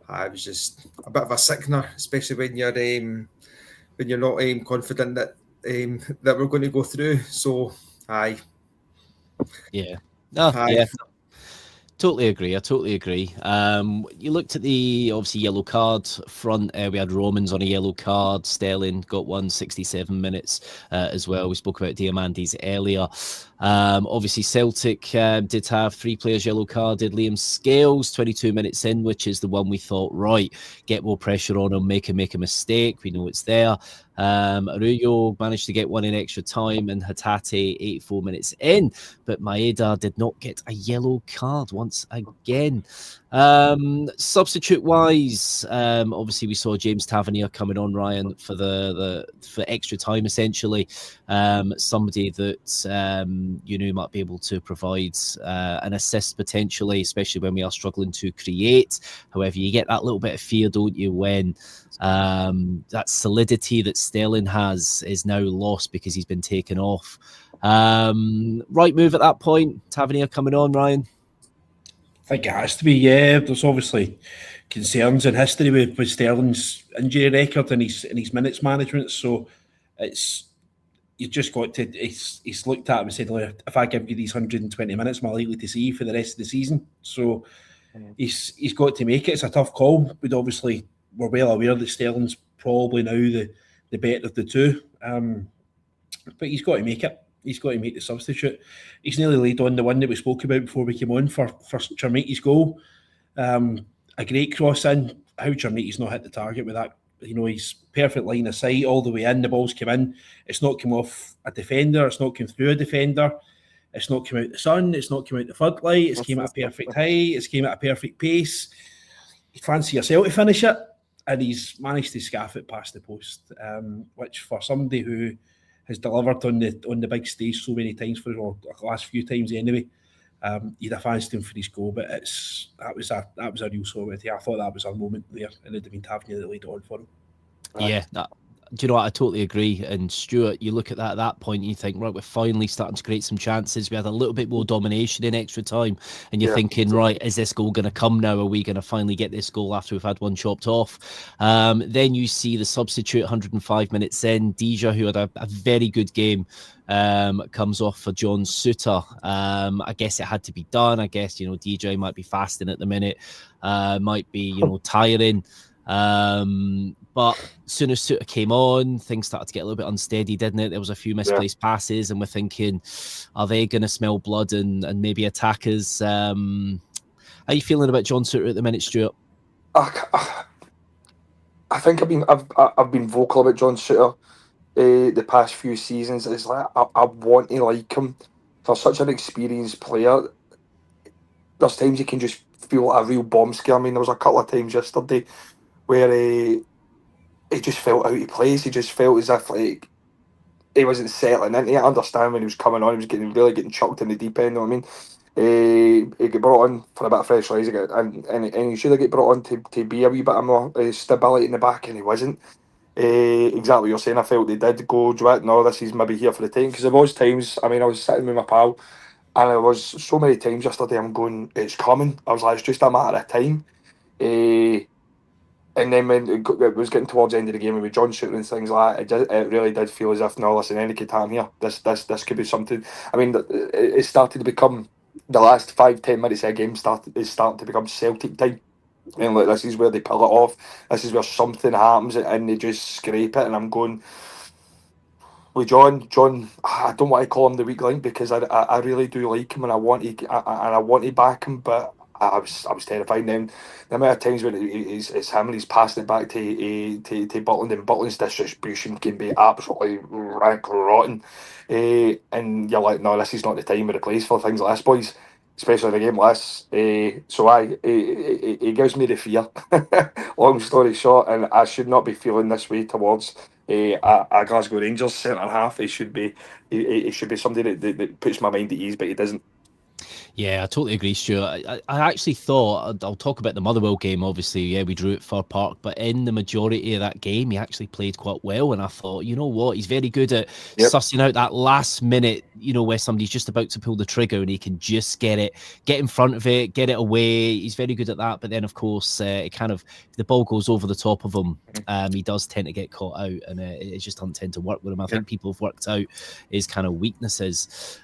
it was just a bit of a sickener, especially when you're not confident that we're going to go through. So aye, yeah, yeah. Totally agree. I totally agree. You looked at the obviously yellow card front. We had Romans on a yellow card. Sterling got one 67 minutes as well. We spoke about Diamandis earlier. Obviously, Celtic did have 3 players yellow carded. Liam Scales, 22 minutes in, which is the one we thought, right, get more pressure on him, make a mistake. We know it's there. Arroyo managed to get one in extra time, and Hatate 84 minutes in, but Maeda did not get a yellow card once again. Substitute wise, obviously we saw James Tavernier coming on, Ryan, for for extra time, essentially. Somebody that might be able to provide an assist potentially, especially when we are struggling to create. However, you get that little bit of fear, don't you, when that solidity that Sterling has is now lost because he's been taken off. Right move at that point. Tavernier coming on, Ryan. I think it has to be, yeah. There's obviously concerns in history with Sterling's injury record and his minutes management. So you just got to. He's looked at him and said, "Look, if I give you these 120 minutes, am I likely to see you for the rest of the season?" So he's got to make it. It's a tough call, but obviously we're well aware that Sterling's probably now the better of the two. But he's got to make it. He's got to make the substitute. He's nearly laid on the one that we spoke about before we came on for Chermiti's goal. A great cross in. How Chermiti's not hit the target with that? He's perfect line of sight all the way in. The ball's come in. It's not come off a defender. It's not come through a defender. It's not come out the sun. It's not come out the floodlight. It's came at a perfect height. It's came at a perfect pace. You fancy yourself to finish it, and he's managed to scaff it past the post, which for somebody who has delivered on the big stage so many times for the last few times anyway, you'd have fancied him for his goal, but that was a real solidity. I thought that was a moment there, and it'd have been Tavernier that laid it on for him. Yeah, do you know what? I totally agree. And Stuart, you look at that at that point, and you think, right, we're finally starting to create some chances. We had a little bit more domination in extra time, and you're thinking, right, is this goal going to come now? Are we going to finally get this goal after we've had one chopped off? Then you see the substitute 105 minutes in, Deja, who had a very good game, comes off for John Souttar. I guess it had to be done. I guess, DJ might be fasting at the minute, might be, tiring. But as soon as Souttar came on, things started to get a little bit unsteady, didn't it? There was a few misplaced passes, and we're thinking, are they going to smell blood and maybe attack us? How are you feeling about John Souttar at the minute, Stuart? I think I've been vocal about John Souttar the past few seasons. It's like I want to like him. For such an experienced player, there's times you can just feel like a real bomb scare. I mean, there was a couple of times yesterday where he just felt out of place. He just felt as if like he wasn't settling into it. I understand when he was coming on, he was really getting chucked in the deep end. You know what I mean? He got brought on for a bit of fresh legs, and he should have got brought on to be a wee bit more stability in the back, and he wasn't. Exactly what you're saying. I felt they did go, no, this is maybe here for the time, because there was times. I mean, I was sitting with my pal, and there was so many times yesterday I'm going, it's coming. I was like, it's just a matter of time. And then when it was getting towards the end of the game with John Souttar and things like that, it really did feel as if, no, listen, any time here, this could be something. I mean, it started to become, the last 5-10 minutes of a game is starting to become Celtic time. And like, this is where they pull it off. This is where something happens and they just scrape it. And I'm going, with John, I don't want to call him the weak link, because I really do like him, and I want to back him, but I was terrified. And then the amount of times when it's him and he's passing it back to Butland, and Butland's distribution can be absolutely rotten. And you're like, no, this is not the time or the place for things like this, boys, especially in a game like this. So he gives me the fear. Long story short, and I should not be feeling this way towards a Glasgow Rangers centre half. He should be somebody that puts my mind at ease, but he doesn't. Yeah, I totally agree, Stuart. I actually thought, I'll talk about the Motherwell game, obviously. Yeah, we drew at Fir Park, but in the majority of that game, he actually played quite well. And I thought, you know what, he's very good at sussing out that last minute, where somebody's just about to pull the trigger and he can just get in front of it, get it away. He's very good at that. But then, of course, it kind of, if the ball goes over the top of him, he does tend to get caught out, and it just doesn't tend to work with him. I think people have worked out his kind of weaknesses.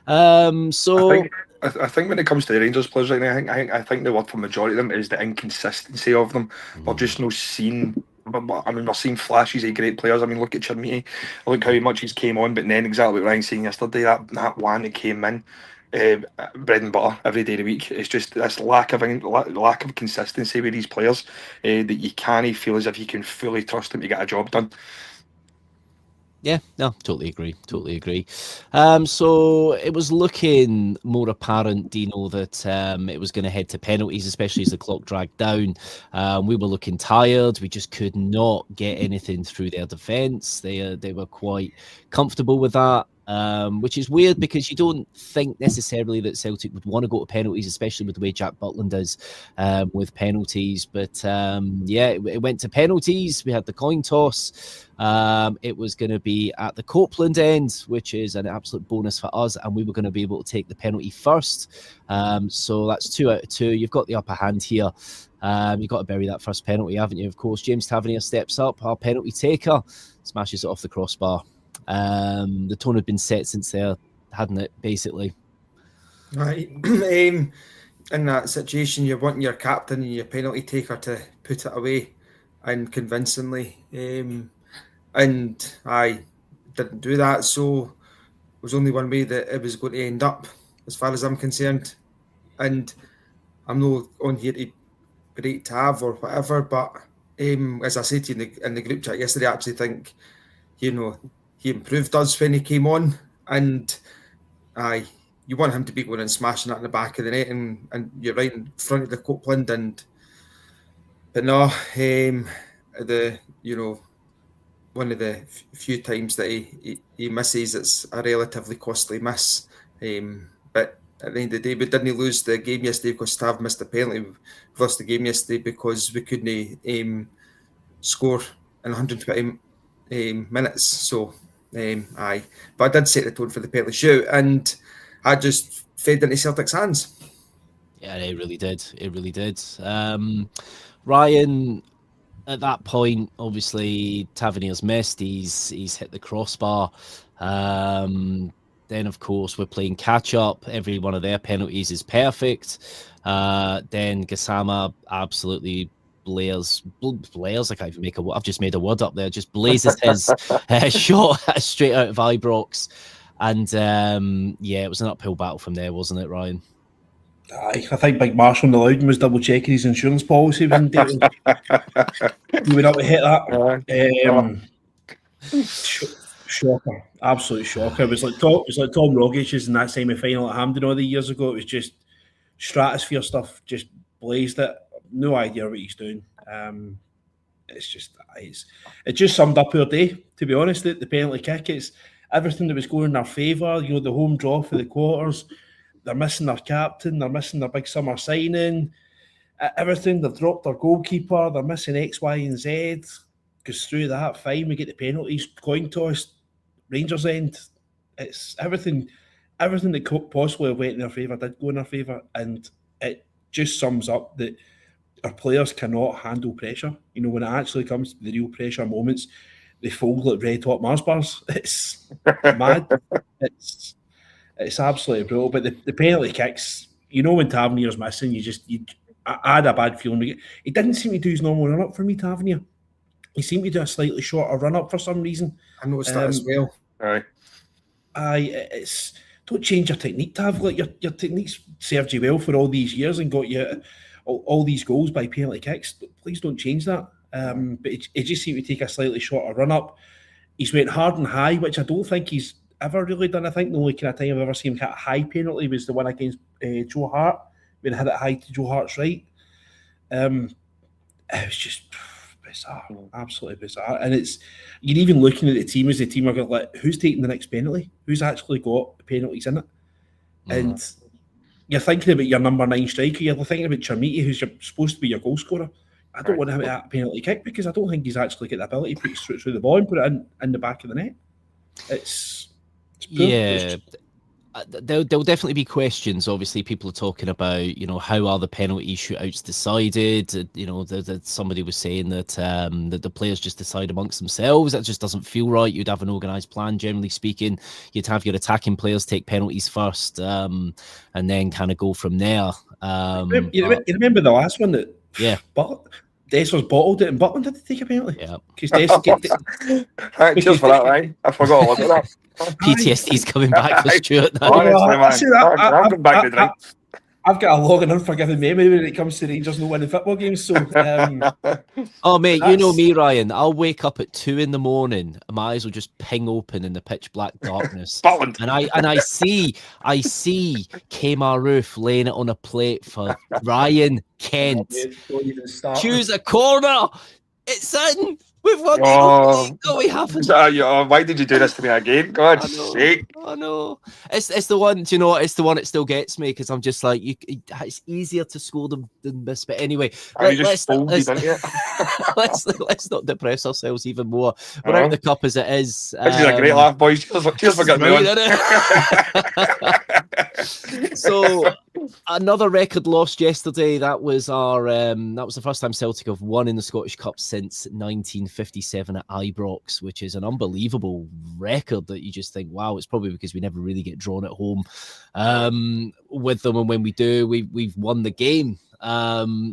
I think when it comes to the Rangers players right now, I think the word for majority of them is the inconsistency of them. We're just not seeing But I mean, we're seeing flashes of great players. I mean, look at Chermiti. Look how much he's came on, but then exactly what Ryan's saying yesterday, that one that came in, bread and butter every day of the week. It's just this lack of consistency with these players that you can't feel as if you can fully trust them to get a job done. Yeah, no, totally agree. Totally agree. So it was looking more apparent, Dino, that it was going to head to penalties, especially as the clock dragged down. We were looking tired. We just could not get anything through their defence. They were quite comfortable with that. Which is weird because you don't think necessarily that Celtic would want to go to penalties, especially with the way Jack Butland does with penalties. But yeah, it went to penalties. We had the coin toss. It was going to be at the Copeland end, which is an absolute bonus for us, and we were going to be able to take the penalty first. So that's 2 out of 2. You've got the upper hand here. You've got to bury that first penalty, haven't you? Of course, James Tavernier steps up, our penalty taker, smashes it off the crossbar. The tone had been set since there, hadn't it, basically? Right. In that situation, you're wanting your captain and your penalty taker to put it away, and convincingly. And I didn't do that, so there was only one way that it was going to end up, as far as I'm concerned. And I'm not on here to break Tav or whatever, but as I said to you in the group chat yesterday, I actually think, he improved us when he came on, and you want him to be going and smashing it in the back of the net, and you're right in front of the Copeland, but no, one of the few times that he misses, it's a relatively costly miss. But at the end of the day, we didn't lose the game yesterday because Tav missed a penalty. We lost the game yesterday because we couldn't score in 120 minutes. So, but I did set the tone for the penalty shoot, and I just fed into Celtic's hands. Yeah, it really did. It really did. Ryan, at that point, obviously Tavernier's missed. He's hit the crossbar. Then, of course, we're playing catch up. Every one of their penalties is perfect. Then Gassama absolutely blares. I can't even make a word. I've just made a word up there. Just blazes his shot straight out of Ibrox. And yeah, it was an uphill battle from there, wasn't it, Ryan? I think Big Marshall in the Loudon was double checking his insurance policy. When he went up to hit that. Shocker, absolute shocker. It was like Tom Rogic's in that semi-final at Hampden all the years ago. It was just stratosphere stuff. Just blazed it. No idea what he's doing. It just summed up our day. To be honest, the penalty kick. It's everything that was going in our favour. The home draw for the quarters. They're missing their captain. They're missing their big summer signing. Everything. They've dropped their goalkeeper. They're missing X, Y, and Z. Goes through that. Fine. We get the penalties. Coin toss. Rangers end. It's everything. Everything that could possibly have went in their favour did go in their favour, and it just sums up that our players cannot handle pressure. When it actually comes to the real pressure moments, they fold like red hot Mars bars. It's mad. It's absolutely brutal. But the penalty kicks, when Tavernier's missing, I had a bad feeling. He didn't seem to do his normal run up for me, Tavernier. He seemed to do a slightly shorter run up for some reason. I noticed that as well. Don't change your technique, Tav. Like your technique's served you well for all these years and got you all these goals by penalty kicks. Please don't change that. But it just seemed to take a slightly shorter run up. He's went hard and high, which I don't think he's ever really done. I think the only kind of time I've ever seen him hit a high penalty was the one against Joe Hart, when he hit it high to Joe Hart's right. It was just bizarre, absolutely bizarre. And you're even looking at the team as the team are going, like, who's taking the next penalty? Who's actually got penalties in it? And you're thinking about your number 9 striker. You're thinking about Chermiti, who's supposed to be your goal scorer. I don't want him to have a penalty kick because I don't think he's actually got the ability to put it through the ball and put it in the back of the net. It's yeah. There'll definitely be questions. Obviously, people are talking about, how are the penalty shootouts decided? That somebody was saying that that the players just decide amongst themselves. That just doesn't feel right. You'd have an organised plan, generally speaking. You'd have your attacking players take penalties first, and then kind of go from there. You remember the last one that? Yeah. But Dessers bottled it in Butland, did they take a penalty? Yeah. Right, cheers for that, Ryan. I forgot all about that. PTSD's coming back for Stuart now. Honestly, man. See that? I'm going back to drink. I've got a long and unforgiving memory when it comes to Rangers not winning football games. So, oh mate, you that's- know me, Ryan. I'll wake up at 2 a.m. and my eyes will just ping open in the pitch black darkness, Butland. and I see Kmart Roof laying it on a plate for Ryan Kent. Don't even start. Choose a corner. It's in. We've won the Oh. league. No, we haven't. Why did you do this to me again? God's I know. sake. I know. It's the one. Do you know what? It's the one that still gets me because I'm just like, it's easier to score than miss. But anyway, let's not depress ourselves even more. We're out of the cup as it is. This is a great laugh, boys. Cheers for getting me on. So another record lost yesterday. That was the first time Celtic have won in the Scottish Cup since 1957 at Ibrox, which is an unbelievable record that you just think, wow, it's probably because we never really get drawn at home with them, and when we do, we've won the game.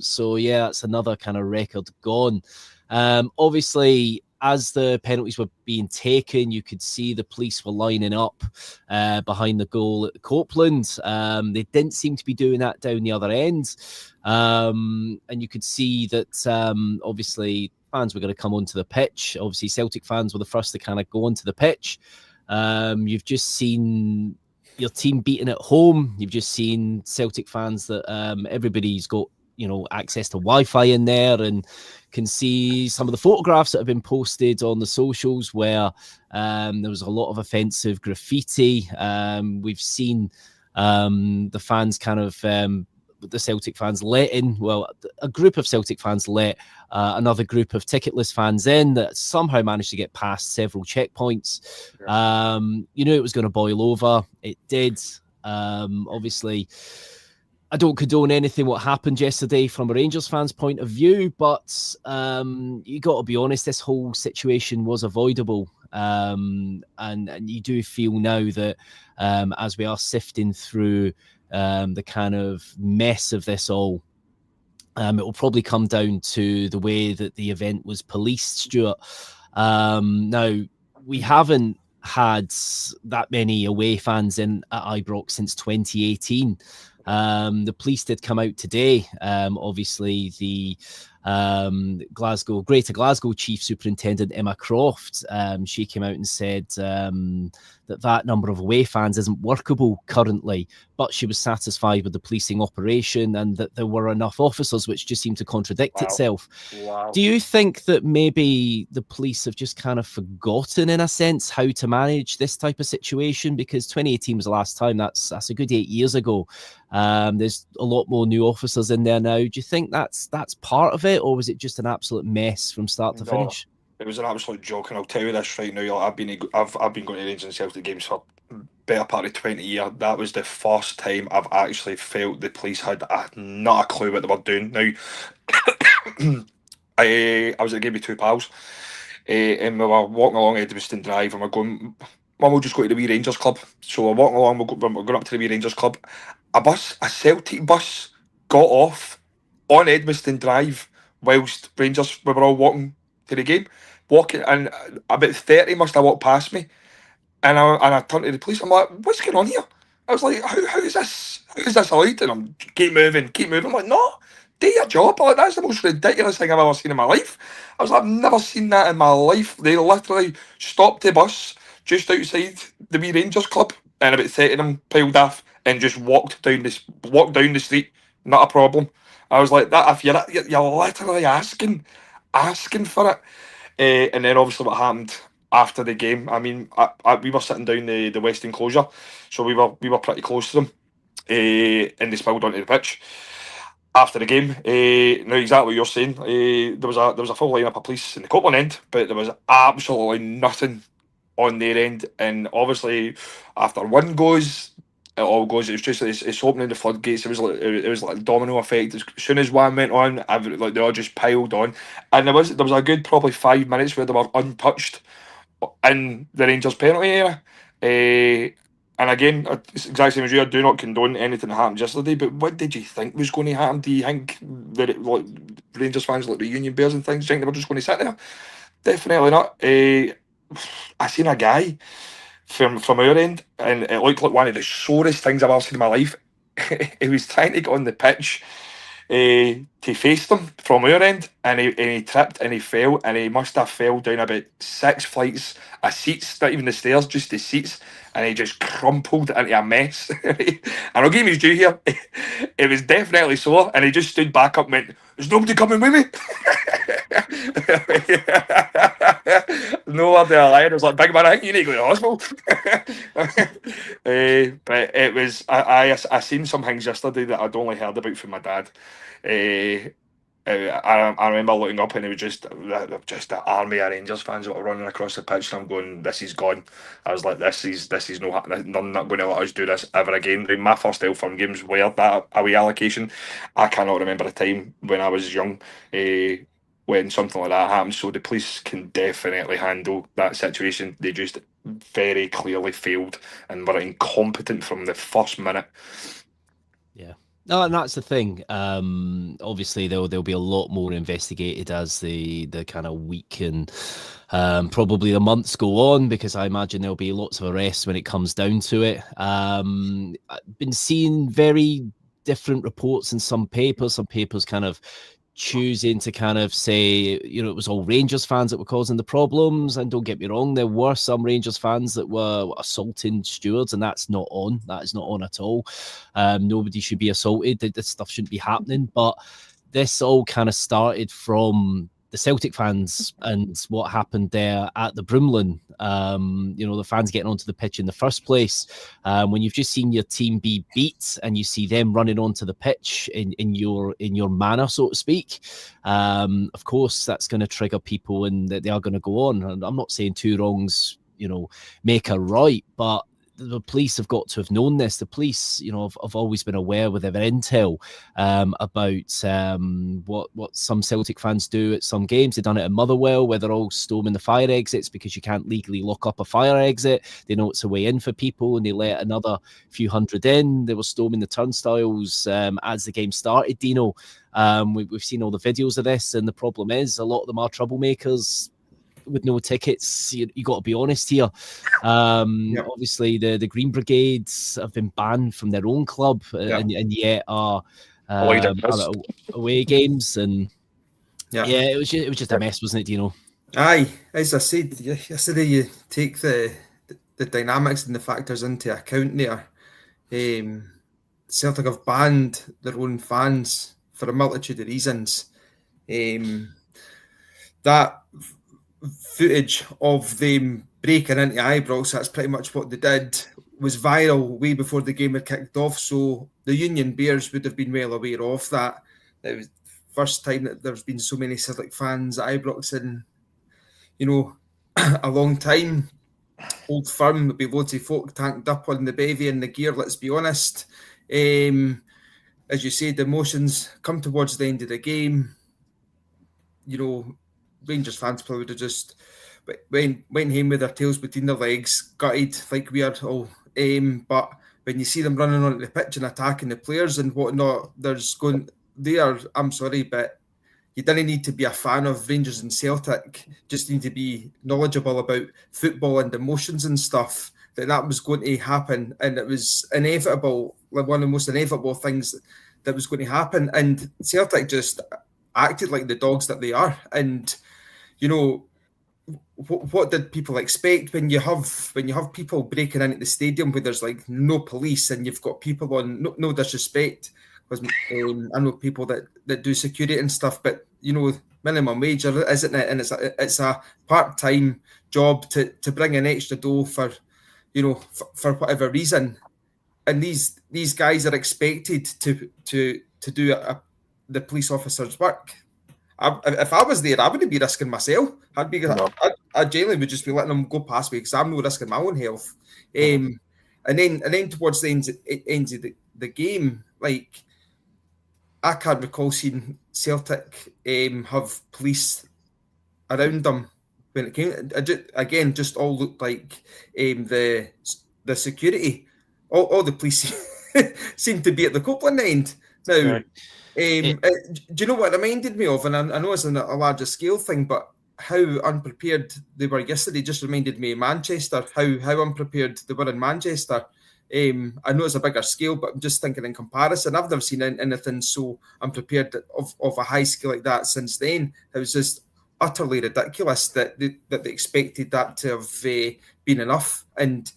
So yeah, that's another kind of record gone. Obviously, as the penalties were being taken, you could see the police were lining up behind the goal at Copeland. They didn't seem to be doing that down the other end. And you could see that obviously fans were going to come onto the pitch. Obviously, Celtic fans were the first to kind of go onto the pitch. You've just seen your team beaten at home. You've just seen Celtic fans that everybody's got, access to Wi-Fi in there and can see some of the photographs that have been posted on the socials where there was a lot of offensive graffiti. We've seen the fans the Celtic fans a group of Celtic fans let another group of ticketless fans in that somehow managed to get past several checkpoints. You knew it was going to boil over. It did. Obviously, I don't condone anything what happened yesterday from a Rangers fan's point of view, but you got to be honest, this whole situation was avoidable. And you do feel now that as we are sifting through the kind of mess of this all, it will probably come down to the way that the event was policed, Stuart. Now, we haven't had that many away fans in at Ibrox since 2018. The police did come out today. Obviously, the Greater Glasgow Chief Superintendent Emma Croft, she came out and said that number of away fans isn't workable currently, but she was satisfied with the policing operation and that there were enough officers, which just seemed to contradict itself. Wow. Do you think that maybe the police have just kind of forgotten, in a sense, how to manage this type of situation? Because 2018 was the last time. That's a good 8 years ago. There's a lot more new officers in there now. Do you think that's part of it, or was it just an absolute mess from start to finish? It was an absolute joke, and I'll tell you this right now. I've been going to Rangers and Celtic games for better part of 20 years. That was the first time I've actually felt the police had not a clue what they were doing. Now, I was at a game with two pals, and we were walking along Edmiston Drive, and we're going, Mum, we'll just go to the wee Rangers club. So we're walking along, we're going up to the wee Rangers club. A Celtic bus, got off on Edmiston Drive whilst Rangers, we were all walking to the game. And about 30 must have walked past me. And I turned to the police. I'm like, what's going on here? I was like, how is this allowed? And I'm keep moving. I'm like, no, do your job. Like, that's the most ridiculous thing I've ever seen in my life. I was like, I've never seen that in my life. They literally stopped the bus just outside the wee Rangers club, and about 30 of them piled off and just walked down the street. Not a problem. I was like, that if you're literally asking for it. And then obviously what happened after the game, I mean, we were sitting down the west enclosure, so we were pretty close to them, and they spilled onto the pitch after the game. Now, exactly what you're saying, there was a full lineup of police in the Copeland end, but there was absolutely nothing on their end. And obviously, after one goes, it all goes. It's opening the floodgates. It was like a domino effect. As soon as one went on, they all just piled on, and there was a good probably 5 minutes where they were untouched in the Rangers penalty area. And again, it's exactly the same as you. I do not condone anything that happened yesterday. But what did you think was going to happen? Do you think that Rangers fans like the Union Bears and things. Do you think they were just going to sit there? Definitely not. I seen a guy from our end, and it looked like one of the sorest things I've ever seen in my life. He was trying to get on the pitch to face them from our end, and he tripped and he fell, and he must have fell down about 6 flights of seats, not even the stairs, just the seats, and he just crumpled into a mess. And I'll give him his due here. It was definitely sore, and he just stood back up and went, "There's nobody coming with me." No word of a lie. It was like, "Big man, I think you need to go to the hospital." But it was, I seen some things yesterday that I'd only heard about from my dad. I remember looking up, and it was just the army of Rangers fans that were running across the pitch, and I'm going, "This is gone." I was like, this is no, "None not going to let us do this ever again." My first Old Firm games were that away allocation. I cannot remember a time when I was young when something like that happens. So the police can definitely handle that situation. They just very clearly failed and were incompetent from the first minute. Yeah. No, and that's the thing. Obviously, there'll be a lot more investigated as the kind of week and probably the months go on, because I imagine there'll be lots of arrests when it comes down to it. I've been seeing very different reports in some papers kind of choosing to kind of say, it was all Rangers fans that were causing the problems. And don't get me wrong, there were some Rangers fans that were assaulting stewards, and that's not on. That is not on at all. Nobody should be assaulted. This stuff shouldn't be happening. But this all kind of started from the Celtic fans and what happened there at the Broomlin. The fans getting onto the pitch in the first place. When you've just seen your team be beat and you see them running onto the pitch in your manner, so to speak, of course that's going to trigger people, and that they are going to go on. And I'm not saying two wrongs, make a right, but the police have got to have known this. The police, have always been aware with their intel about what some Celtic fans do at some games. They've done it at Motherwell, where they're all storming the fire exits because you can't legally lock up a fire exit. They know it's a way in for people, and they let another few hundred in. They were storming the turnstiles as the game started, Dino. We've seen all the videos of this, and the problem is a lot of them are troublemakers with no tickets. You got to be honest here. Obviously the Green Brigades have been banned from their own club, and yet are away games, and it was just a mess, wasn't it, Dino? Aye, as I said yesterday, you take the dynamics and the factors into account there. Celtic have banned their own fans for a multitude of reasons. That footage of them breaking into Ibrox, that's pretty much what they did, was viral way before the game had kicked off. So the Union Bears would have been well aware of that. It was the first time that there's been so many Celtic fans at Ibrox in, a long time. Old Firm, there'll be loads of folk tanked up on the bevy and the gear, let's be honest. As you said, the emotions come towards the end of the game. Rangers fans probably would have just went home with their tails between their legs, gutted like we are all. But when you see them running onto the pitch and attacking the players and whatnot, I'm sorry, but you didn't need to be a fan of Rangers and Celtic. Just need to be knowledgeable about football and emotions and stuff. That was going to happen, and it was inevitable. Like one of the most inevitable things that was going to happen. And Celtic just acted like the dogs that they are. And what did people expect when you have people breaking into the stadium where there's like no police, and you've got people on no disrespect, because I know people that do security and stuff, but minimum wage, isn't it? And it's a part-time job to bring in extra dough for for whatever reason, and these guys are expected to do the police officer's work. If I was there, I wouldn't be risking myself. I genuinely would just be letting them go past me, because I'm not risking my own health. And then towards the end of the game, like, I can't recall seeing Celtic have police around them when it came. Just all looked like the security. All the police seemed to be at the Copeland end. Now, Do you know what it reminded me of? And I know it's on a larger scale thing, but how unprepared they were yesterday just reminded me of Manchester, how unprepared they were in Manchester. I know it's a bigger scale, but I'm just thinking in comparison, I've never seen anything so unprepared of a high scale like that since then. It was just utterly ridiculous that they expected that to have been enough. And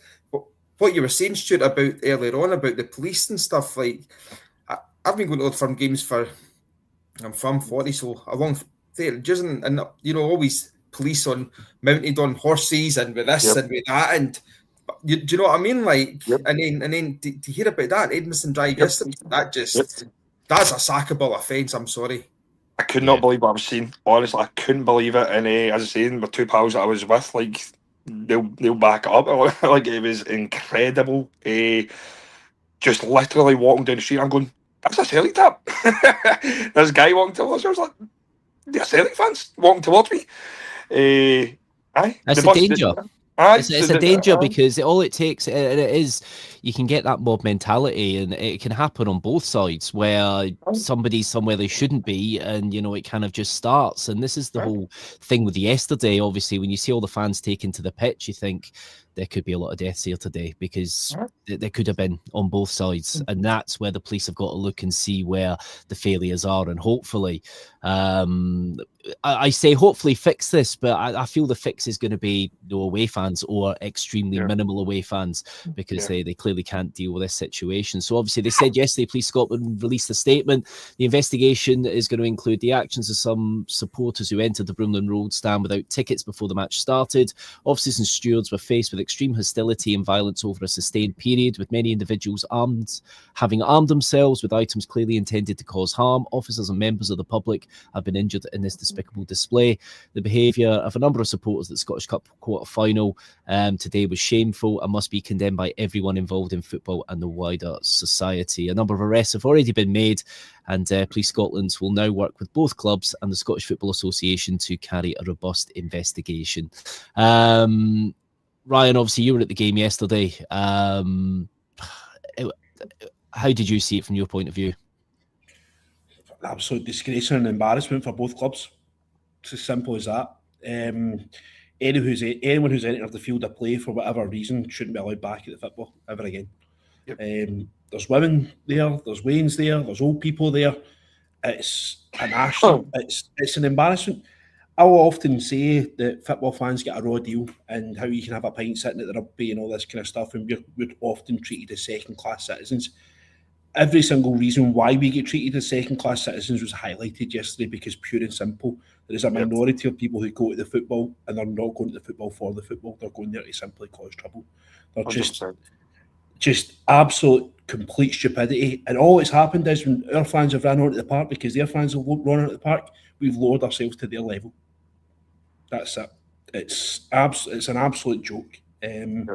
what you were saying, Stuart, about earlier on about the police and stuff, like I've been going to Old Firm games I'm from 40, so a long 30 years, and always police mounted on horses and with this and with that, and do you know what I mean? Like, and then to hear about that Edmiston Drive yesterday, that's a sackable offence. I'm sorry. I could not believe what I was seeing. Honestly, I couldn't believe it. And as I say, my two pals that I was with, like, they'll back it up. Like, it was incredible. Just literally walking down the street, I'm going, that's a Celtic tap. This guy walking towards us, I was like, they're Celtic fans walking towards me. That's the danger. It's a danger because all it takes, and it is, you can get that mob mentality, and it can happen on both sides where somebody's somewhere they shouldn't be, and it kind of just starts. And this is the whole thing with yesterday. Obviously, when you see all the fans taken to the pitch, you think there could be a lot of deaths here today because there could have been on both sides, and that's where the police have got to look and see where the failures are, and hopefully, I say hopefully fix this, but I feel the fix is going to be no away fans or extremely minimal away fans because they clearly can't deal with this situation. So obviously they said yesterday, Police Scotland released a statement. The investigation is going to include the actions of some supporters who entered the Broomloan Road stand without tickets before the match started. Officers and stewards were faced with extreme hostility and violence over a sustained period, with many individuals having armed themselves with items clearly intended to cause harm. Officers and members of the public have been injured in this despicable display. The behaviour of a number of supporters at the Scottish Cup quarter-final today was shameful and must be condemned by everyone involved in football and the wider society. A number of arrests have already been made, and Police Scotland will now work with both clubs and the Scottish Football Association to carry a robust investigation. Ryan, obviously you were at the game yesterday. How did you see it from your point of view? Absolute disgrace and embarrassment for both clubs. It's as simple as that. Anyone who's entered the field of play for whatever reason shouldn't be allowed back at the football ever again. There's women there, there's Waynes there, there's old people there. It's an arsenal. It's an embarrassment. I will often say that football fans get a raw deal and how you can have a pint sitting at the rugby and all this kind of stuff, and we're often treated as second-class citizens. Every single reason why we get treated as second-class citizens was highlighted yesterday, because pure and simple, there is a minority of people who go to the football and they're not going to the football for the football. They're going there to simply cause trouble. They're just absolute complete stupidity. And all that's happened is when our fans have run onto the park because their fans have run onto the park, we've lowered ourselves to their level. That's it. It's an absolute joke. And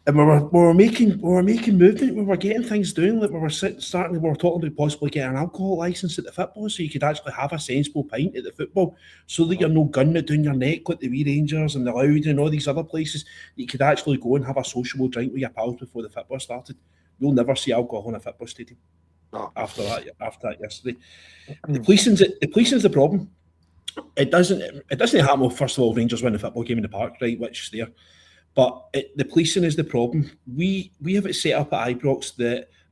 we were making movement. We were getting things doing. Like we were talking about possibly getting an alcohol license at the football, so you could actually have a sensible pint at the football, so that you're no gunning it down your neck like the wee Rangers and the Loud and all these other places. You could actually go and have a sociable drink with your pals before the football started. You'll never see alcohol in a football stadium. After that yesterday, the policing's the problem. It doesn't happen. Well, first of all, Rangers win the football game in the park, right? Which is there. But the policing is the problem. We have it set up at Ibrox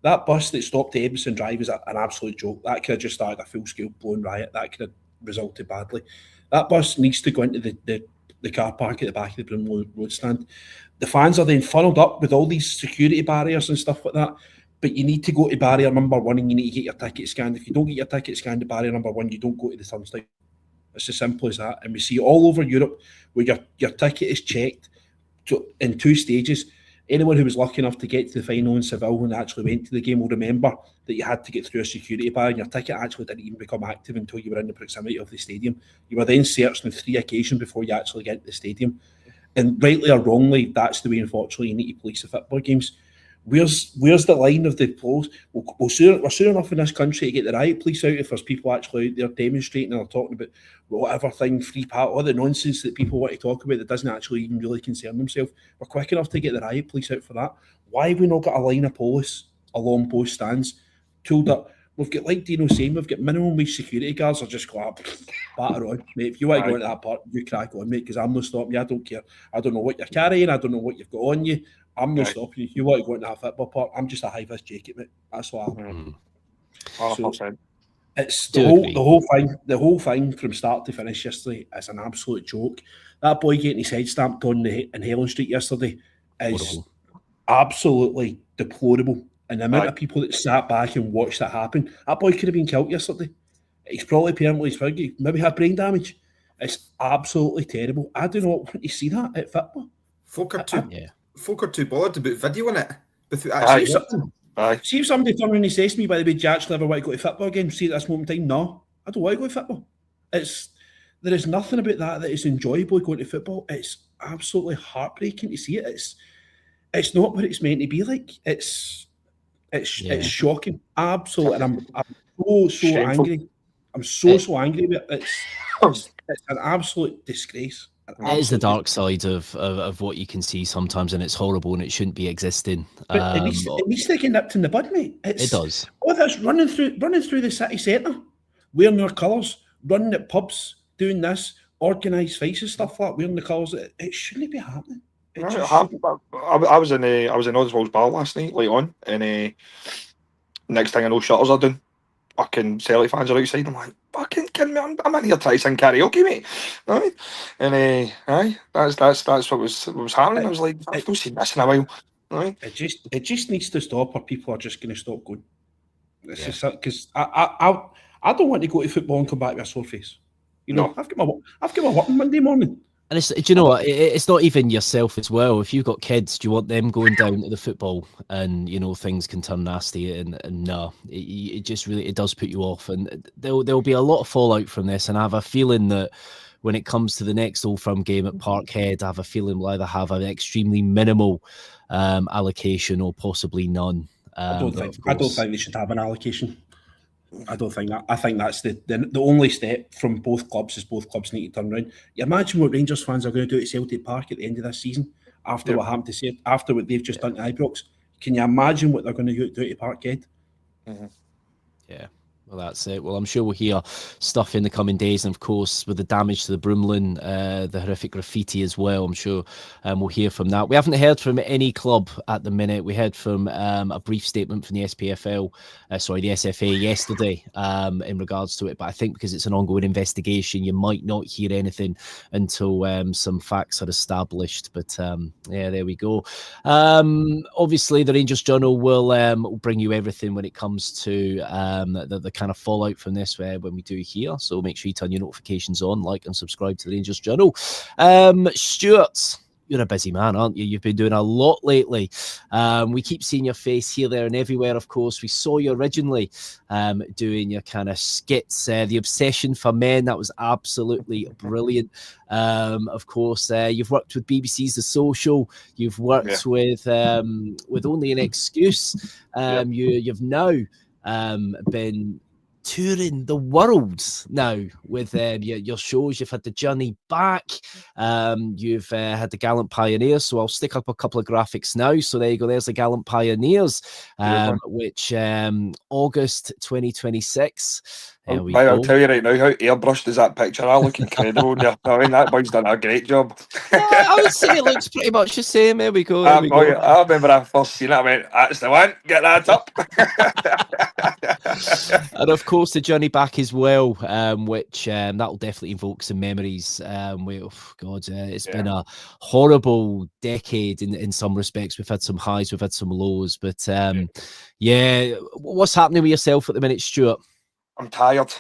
that bus that stopped at Edmiston Drive is an absolute joke. That could have just started a full-scale blown riot. That could have resulted badly. That bus needs to go into the car park at the back of the Broomloan Road stand. The fans are then funneled up with all these security barriers and stuff like that. But you need to go to barrier number 1 and you need to get your ticket scanned. If you don't get your ticket scanned at barrier number 1, you don't go to the turnstile. It's as simple as that. And we see all over Europe where your ticket is checked in 2 stages. Anyone who was lucky enough to get to the final in Seville and actually went to the game will remember that you had to get through a security bar, and your ticket actually didn't even become active until you were in the proximity of the stadium. You were then searched on 3 occasions before you actually get to the stadium. And rightly or wrongly, that's the way, unfortunately, you need to police the football games. Where's the line of the police? We're soon enough in this country to get the riot police out if there's people actually out there demonstrating and they're talking about whatever thing, free part, all the nonsense that people want to talk about that doesn't actually even really concern themselves. We're quick enough to get the riot police out for that. Why have we not got a line of police along both stands told up? We've got, like Dino saying, we've got minimum wage security guards are just go, batter on, mate. If you want to go into that part, you crack on, mate, because I'm not stopping you. I don't care. I don't know what you're carrying. I don't know what you've got on you. I'm not stopping you. If you want to go into that football part, I'm just a high-vis jacket, mate. That's what I'm. So it's the whole thing from start to finish yesterday is an absolute joke. That boy getting his head stamped on in Helen Street yesterday is absolutely deplorable. And the amount of people that sat back and watched that happen, that boy could have been killed yesterday. He's probably permanently spaggy, maybe had brain damage. It's absolutely terrible. I do not want to see that at football. Folk are too bothered about videoing it. See if somebody turned around and says to me, by the way, do you actually ever want to go to football again? See at this moment in time, no, I don't want to go to football. There is nothing about that is enjoyable going to football. It's absolutely heartbreaking to see it. It's not what it's meant to be like. It's shocking, absolutely, and I'm so angry. I'm so angry with it. It's an absolute disgrace. It is the dark side of what you can see sometimes, and it's horrible, and it shouldn't be existing. But at least they get nipped in the bud, mate. It does. Oh, that's running through the city centre, wearing their colours, running at pubs, doing this, organised fights and stuff like that, wearing the colours. It shouldn't be happening. I was in Oswald's bar last night, late on, and next thing I know, shutters are down. Fucking Celtic fans are outside. I'm like, fucking kidding me? I'm in here trying to sing karaoke, mate. Right? And that's what was happening. I was like, I've not seen this in a while. Right? It just needs to stop, or people are just going to stop going. It's just because I don't want to go to football and come back with a sore face. You know, I've got my work on Monday morning. And do you know what? It's not even yourself as well. If you've got kids, do you want them going down to the football and, you know, things can turn nasty? And no, it just really, it does put you off. And there'll be a lot of fallout from this. And I have a feeling that when it comes to the next Old Firm game at Parkhead, I have a feeling we'll either have an extremely minimal allocation or possibly none. I don't think they should have an allocation. I don't think that. I think that's the only step from both clubs is both clubs need to turn around. You imagine what Rangers fans are going to do at Celtic Park at the end of this season after what happened to after what they've just done to Ibrox. Can you imagine what they're going to do at Parkhead? Yeah. Well, that's it. Well, I'm sure we'll hear stuff in the coming days. And of course, with the damage to the Broomlin, the horrific graffiti as well, I'm sure we'll hear from that. We haven't heard from any club at the minute. We heard from a brief statement from the the SFA yesterday in regards to it. But I think because it's an ongoing investigation, you might not hear anything until some facts are established. But yeah, there we go. Obviously, the Rangers Journal will bring you everything when it comes to the kind of fallout from this when we do here. So make sure you turn your notifications on, like and subscribe to the Rangers Journal. Stuart, you're a busy man, aren't you? You've been doing a lot lately. We keep seeing your face here, there, and everywhere. Of course, we saw you originally doing your kind of skits, the Obsession for Men. That was absolutely brilliant. Of course, you've worked with BBC's The Social. You've worked with Only an Excuse. You've now been touring the world now with your shows. You've had The Journey Back, you've had The Gallant Pioneers, so I'll stick up a couple of graphics now. So there you go, there's The Gallant Pioneers, which August 2026. I'll tell you right now, how airbrushed is that picture? I look incredible there. I mean, that boy's done a great job. I would say it looks pretty much the same. There we go. I remember I first seen it, I went, that's the one, get that up. And of course, The Journey Back as well, which that'll definitely evoke some memories. It's been a horrible decade in some respects. We've had some highs, we've had some lows, but what's happening with yourself at the minute, Stuart? I'm tired.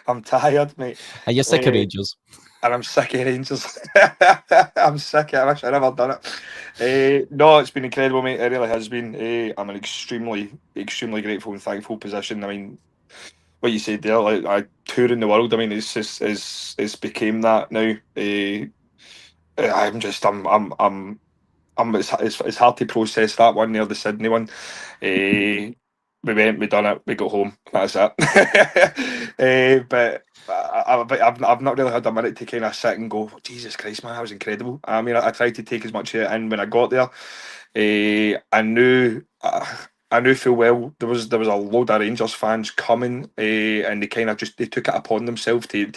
I'm tired, mate. And you're sick of Rangers. And I'm sick of Rangers. I'm sick of it. I wish I'd never done it. No, it's been incredible, mate. It really has been. I'm an extremely, extremely grateful and thankful position. I mean, what you said there, like I tour in the world. I mean, it's became that now. It's hard to process that one there, the Sydney one. We went, we done it, we got home. That's it. But I've not really had a minute to kind of sit and go, Jesus Christ, man, that was incredible. I mean, I tried to take as much of it in when I got there. I knew I knew full well there was a load of Rangers fans coming, and they kind of they took it upon themselves to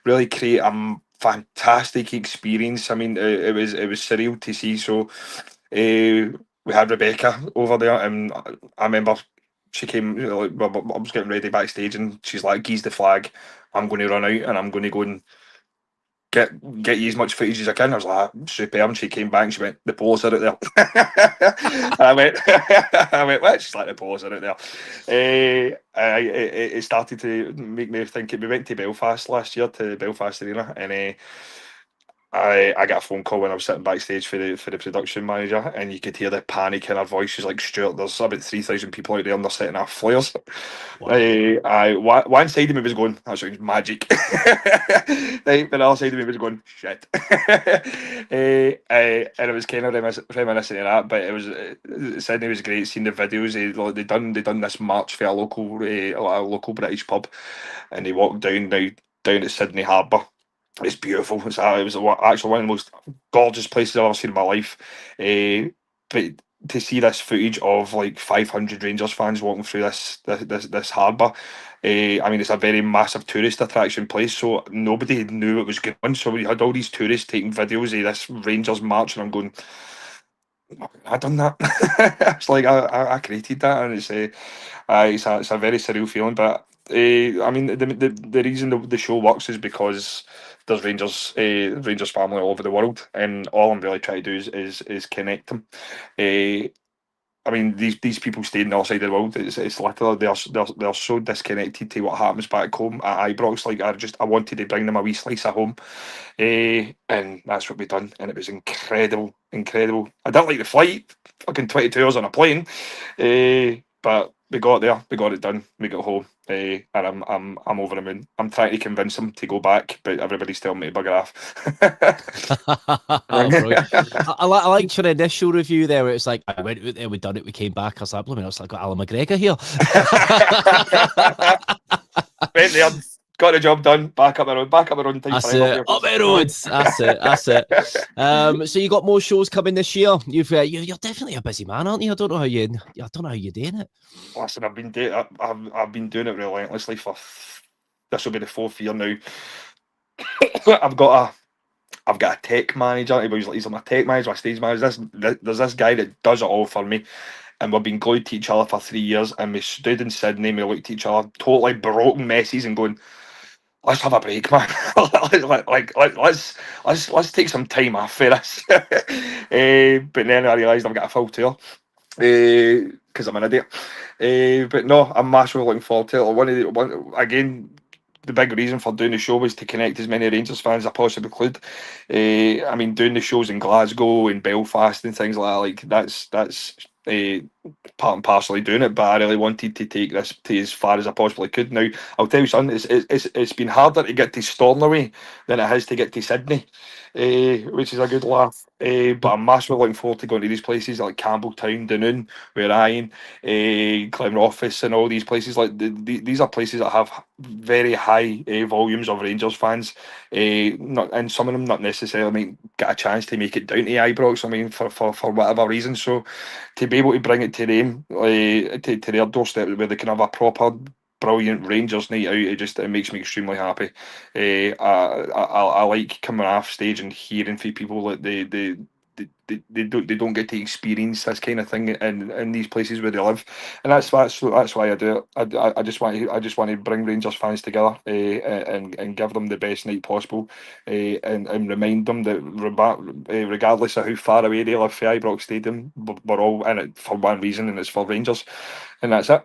really create a fantastic experience. I mean, it was surreal to see. So we had Rebecca over there, and I remember she came. I was getting ready backstage, and she's like, "Geese the flag. I'm going to run out, and I'm going to go and get you as much footage as I can." I was like, superb. And she came back and she went, "The Polos are out there." And I went, I went, what? She's like, "The Polos are out there." It started to make me think. We went to Belfast last year, to Belfast Arena, and I got a phone call when I was sitting backstage for the production manager, and you could hear the panic in her voice. She's like, "Stuart, there's about 3,000 people out there, and they're setting off flares." One side of me was going, "That sounds magic," right, but the other side of me was going, "Shit." And it was kind of reminiscent of that. But it was Sydney was great seeing the videos. They done this march for a local British pub, and they walked down at Sydney Harbour. It's beautiful. It was actually one of the most gorgeous places I've ever seen in my life. But to see this footage of like 500 Rangers fans walking through this harbour, I mean, it's a very massive tourist attraction place, so nobody knew it was going on. So we had all these tourists taking videos of this Rangers march, and I'm going, "I done that." It's like I created that, and it's a very surreal feeling. But I mean, the reason the show works is because there's Rangers family all over the world, and all I'm really trying to do is connect them. I mean, these people stay in the other side of the world. It's literally they're so disconnected to what happens back home at Ibrox. Like I wanted to bring them a wee slice of home, and that's what we done, and it was incredible. I didn't like the flight, fucking 22 hours on a plane, but we got there, we got it done, we got home, and I'm over the moon. I'm trying to convince them to go back, but everybody's telling me to bugger off. Brilliant. I liked your initial review there, where it's like, I went out there, we done it, we came back. I was like, I was like, got Alan McGregor here. Went there, got the job done, back up the road time. That's it, up the roads. That's it. So you got more shows coming this year. You're definitely a busy man, aren't you? I don't know how you're doing it. Listen, I've been doing it relentlessly for this will be the 4th year now. I've got a tech manager. He's my tech manager, my stage manager. There's this guy that does it all for me, and we've been glued to each other for 3 years. And we stood in Sydney, and we looked at each other, totally broken messes, and going, "Let's have a break, man. let's take some time off for this." But then I realised I've got a full tour because I'm an idiot. But no, I'm massively looking forward to it. The big reason for doing the show was to connect as many Rangers fans as I possibly could. I mean, doing the shows in Glasgow and Belfast and things like that, that's part and parcel of doing it, but I really wanted to take this to as far as I possibly could. Now, I'll tell you something, it's been harder to get to Stornoway than it has to get to Sydney, which is a good laugh. But I'm massively looking forward to going to these places like Campbelltown, Dunoon, where I am, Glenrothes, and all these places. Like these are places that have very high volumes of Rangers fans, and some of them not necessarily might get a chance to make it down to Ibrox. I mean, for whatever reason. So to be able to bring it to them, to their doorstep, where they can have a proper brilliant Rangers night out, it makes me extremely happy. I like coming off stage and hearing from people that they don't get to experience this kind of thing in these places where they live, and that's why I do it. I just want to bring Rangers fans together, and give them the best night possible, and remind them that regardless of how far away they live from Ibrox Stadium, we're all in it for one reason, and it's for Rangers, and that's it.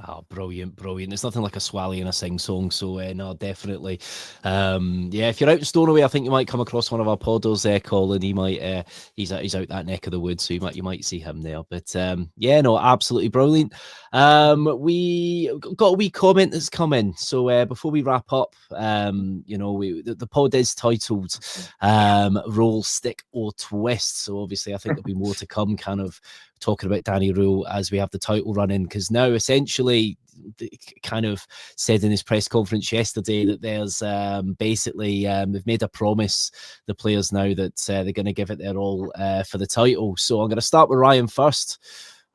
Oh, brilliant. There's nothing like a swally and a sing song. So no, definitely. If you're out in Stornoway, I think you might come across one of our podders there, Colin. He might he's out that neck of the woods, so you might see him there. But no, absolutely brilliant. We got a wee comment that's come in. So before we wrap up, the pod is titled Roll, Stick or Twist. So obviously I think there'll be more to come, kind of talking about Danny Röhl as we have the title running, because now essentially kind of said in his press conference yesterday that there's basically they've made a promise, the players now, that they're going to give it their all for the title. So I'm going to start with Ryan first.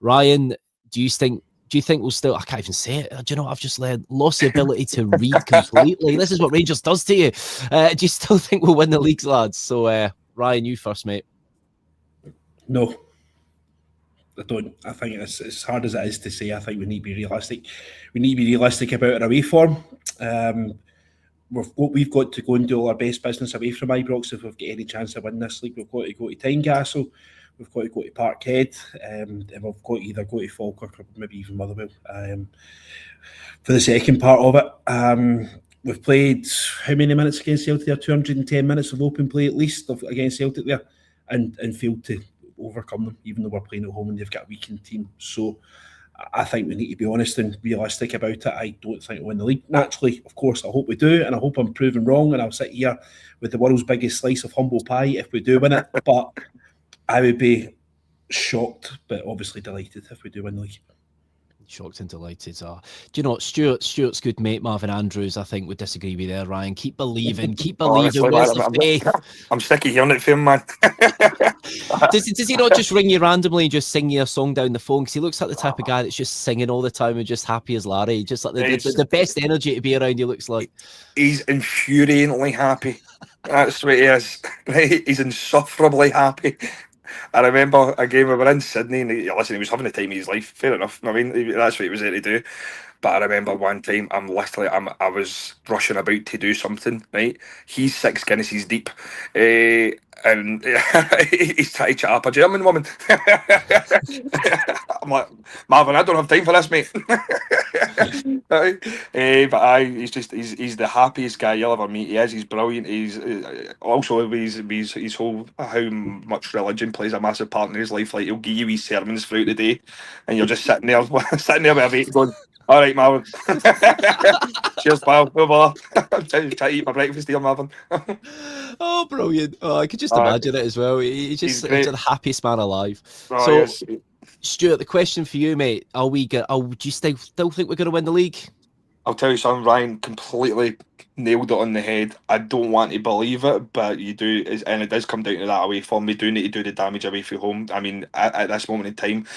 Ryan, do you think we'll still? I can't even say it. Do you know what? I've just lost the ability to read completely. This is what Rangers does to you. Do you still think we'll win the leagues, lads? So, Ryan, you first, mate. No, I don't. I think it's as hard as it is to say. I think we need to be realistic. We need to be realistic about our away form. We've got to go and do all our best business away from Ibrox if we've got any chance of winning this league. We've got to go to Tynecastle. We've got to go to Parkhead, and we've got to either go to Falkirk or maybe even Motherwell for the second part of it. We've played how many minutes against Celtic there? 210 minutes of open play at least against Celtic there, and failed to overcome them, even though we're playing at home and they've got a weakened team. So I think we need to be honest and realistic about it. I don't think we'll win the league. Naturally, of course, I hope we do, and I hope I'm proven wrong, and I'll sit here with the world's biggest slice of humble pie if we do win it. But I would be shocked, but obviously delighted if we do win the league. Shocked and delighted. Do you know what? Stuart's good mate, Marvin Andrews, I think, would disagree with you there, Ryan. Keep believing. Honestly, Where's the faith? I'm sick of hearing it from him, man. Does he not just ring you randomly and just sing you a song down the phone? Because he looks like the type of guy that's just singing all the time and just happy as Larry. Just like the best energy to be around, he looks like. He's infuriatingly happy. That's what he is. He's insufferably happy. I remember a game we were in Sydney, and he was having the time of his life. Fair enough. I mean, that's what he was there to do. But I remember one time, I was rushing about to do something. Right, he's 6 Guinnesses deep, and he's trying to chat up a German woman. I'm like, Marvin, I don't have time for this, mate. Right? He's the happiest guy you'll ever meet. He's brilliant. He's also his whole how much religion plays a massive part in his life. Like, he'll give you his sermons throughout the day, and you're just sitting there with a mate going, all right, Marvin. Cheers, pal. Over. I'm trying to eat my breakfast here, Marvin. Oh, brilliant. Oh, I could just imagine it as well. He's the happiest man alive. Oh, so, yes. Stuart, the question for you, mate, do you still think we're going to win the league? I'll tell you something, Ryan, completely nailed it on the head. I don't want to believe it, but you do, and it does come down to that away form. We do need to do the damage away from home. I mean, at this moment in time,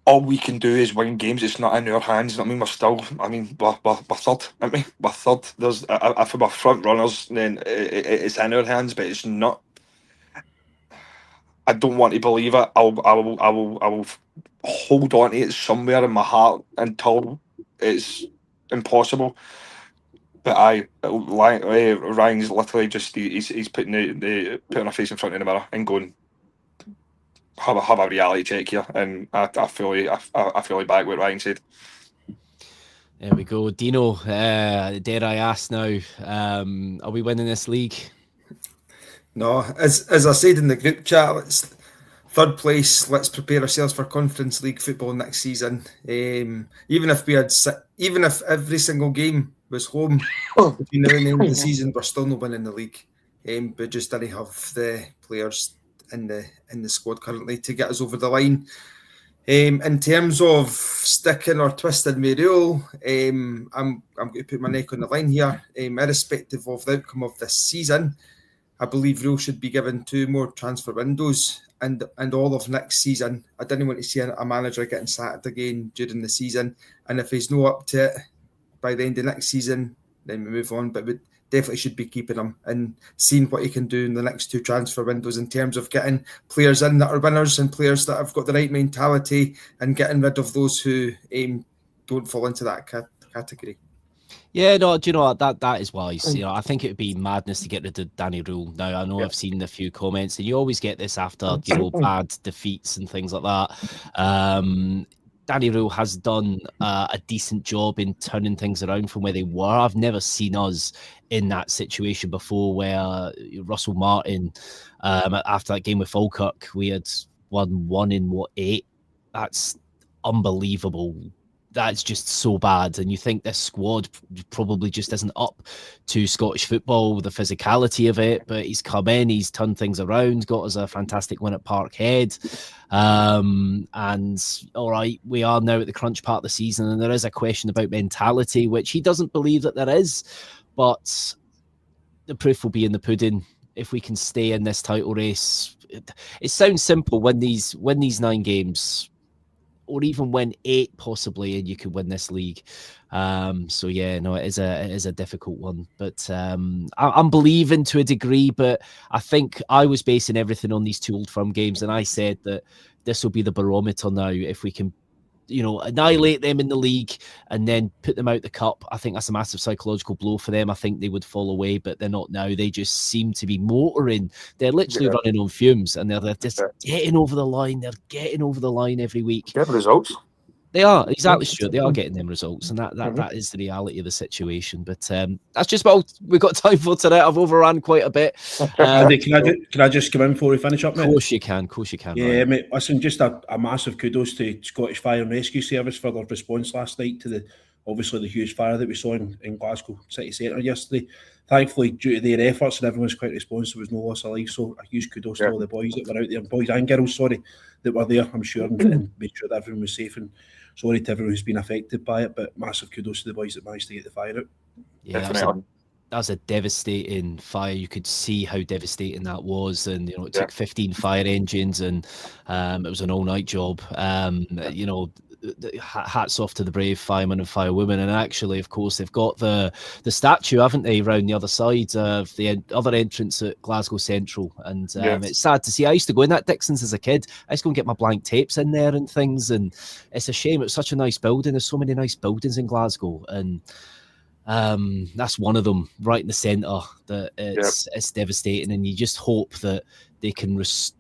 all we can do is win games. It's not in our hands. I mean, we're third. Aren't we? We're third. There's if we're front runners, then it's in our hands, but it's not. I don't want to believe it. I will hold on to it somewhere in my heart until it's impossible. But Ryan's literally just he's putting a face in front of the mirror and going, have a reality check here, and I fully back what Ryan said. There we go, Dino. Dare I ask now? Are we winning this league? No, as I said in the group chat, it's third place. Let's prepare ourselves for Conference League football next season. Even if every single game was home between now and the end of the season, we're still not winning the league. But just didn't have the players in the squad currently to get us over the line. In terms of sticking or twisting with Röhl, I'm going to put my neck on the line here. Irrespective of the outcome of this season, I believe Röhl should be given 2 more transfer windows and all of next season. I didn't want to see a manager getting sacked again during the season. And if he's not up to it by the end of next season, then we move on. But we definitely should be keeping him and seeing what he can do in the next 2 transfer windows in terms of getting players in that are winners and players that have got the right mentality and getting rid of those who don't fall into that category. Yeah, no, do you know what? That is wise. You know, I think it would be madness to get rid of Danny Röhl. Now, I know I've seen a few comments, and you always get this after, bad defeats and things like that. Danny Röhl has done a decent job in turning things around from where they were. I've never seen us in that situation before where Russell Martin, after that game with Falkirk, we had won 1 in 8. That's unbelievable. That's just so bad. And you think this squad probably just isn't up to Scottish football, the physicality of it, but he's come in, he's turned things around, got us a fantastic win at Parkhead. And all right, we are now at the crunch part of the season, and there is a question about mentality, which he doesn't believe that there is, but the proof will be in the pudding. If we can stay in this title race, it sounds simple when these 9 games or even win 8 possibly, and you could win this league. So yeah, no, it is a difficult one, but I'm believing to a degree. But I think I was basing everything on these 2 Old Firm games, and I said that this will be the barometer now. If we can, annihilate them in the league and then put them out the cup, I think that's a massive psychological blow for them. I think they would fall away, but they're not now. They just seem to be motoring. They're literally running on fumes, and they're just getting over the line. They're getting over the line every week. Get results. They are, exactly, Stuart. They are getting them results, and that is the reality of the situation. But that's just about we've got time for today. I've overrun quite a bit. Can I just come in before we finish up, mate? Of course you can. Yeah, Ryan. mate. Listen, just a massive kudos to Scottish Fire and Rescue Service for their response last night to the huge fire that we saw in Glasgow City Centre yesterday. Thankfully, due to their efforts and everyone's quite responsive, there was no loss of life. So a huge kudos to all the boys that were out there, boys and girls, that were there, I'm sure, and made sure that everyone was safe. And sorry to everyone who's been affected by it, but massive kudos to the boys that managed to get the fire out. Yeah, that was a devastating fire. You could see how devastating that was, and it took 15 fire engines, and it was an all-night job. Hats off to the brave firemen and firewomen. And actually, of course, they've got the statue, haven't they, around the other side of the other entrance at Glasgow Central. And it's sad to see. I used to go in that Dixon's as a kid. I used to go and get my blank tapes in there and things, and it's a shame. It's such a nice building. There's so many nice buildings in Glasgow, and that's one of them right in the centre. That it's devastating, and you just hope that they can restore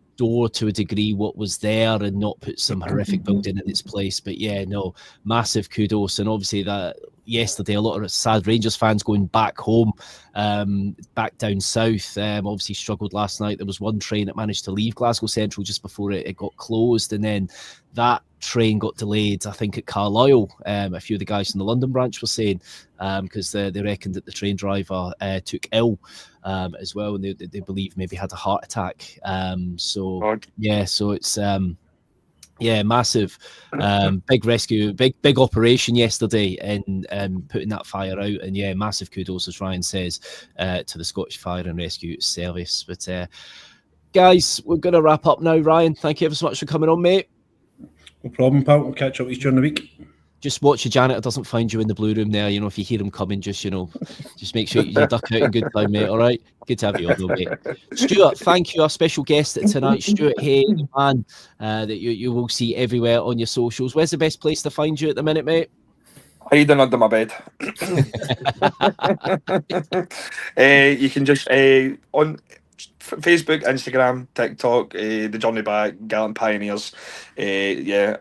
to a degree what was there and not put some horrific building in its place. But yeah, no, massive kudos. And obviously that yesterday, a lot of sad Rangers fans going back home, back down south, obviously struggled last night. There was one train that managed to leave Glasgow Central just before it got closed, and then that train got delayed, I think, at Carlisle. A few of the guys from the London branch were saying, because they reckoned that the train driver took ill as well, and they believe maybe had a heart attack. So it's massive, big rescue, big operation yesterday in putting that fire out, and massive kudos, as Ryan says, to the Scottish Fire and Rescue Service. But guys, we're going to wrap up now. Ryan, thank you ever so much for coming on, mate. No problem, pal. We'll catch up with you during the week. Just watch your janitor doesn't find you in the blue room there. If you hear him coming, just make sure you duck out in good time, mate. All right. Good to have you on, though, mate. Stuart, thank you. Our special guest tonight, Stuart Hay, the man that you will see everywhere on your socials. Where's the best place to find you at the minute, mate? Hiding under my bed. You can just on Facebook, Instagram, TikTok, The Journey Back, Gallant Pioneers. If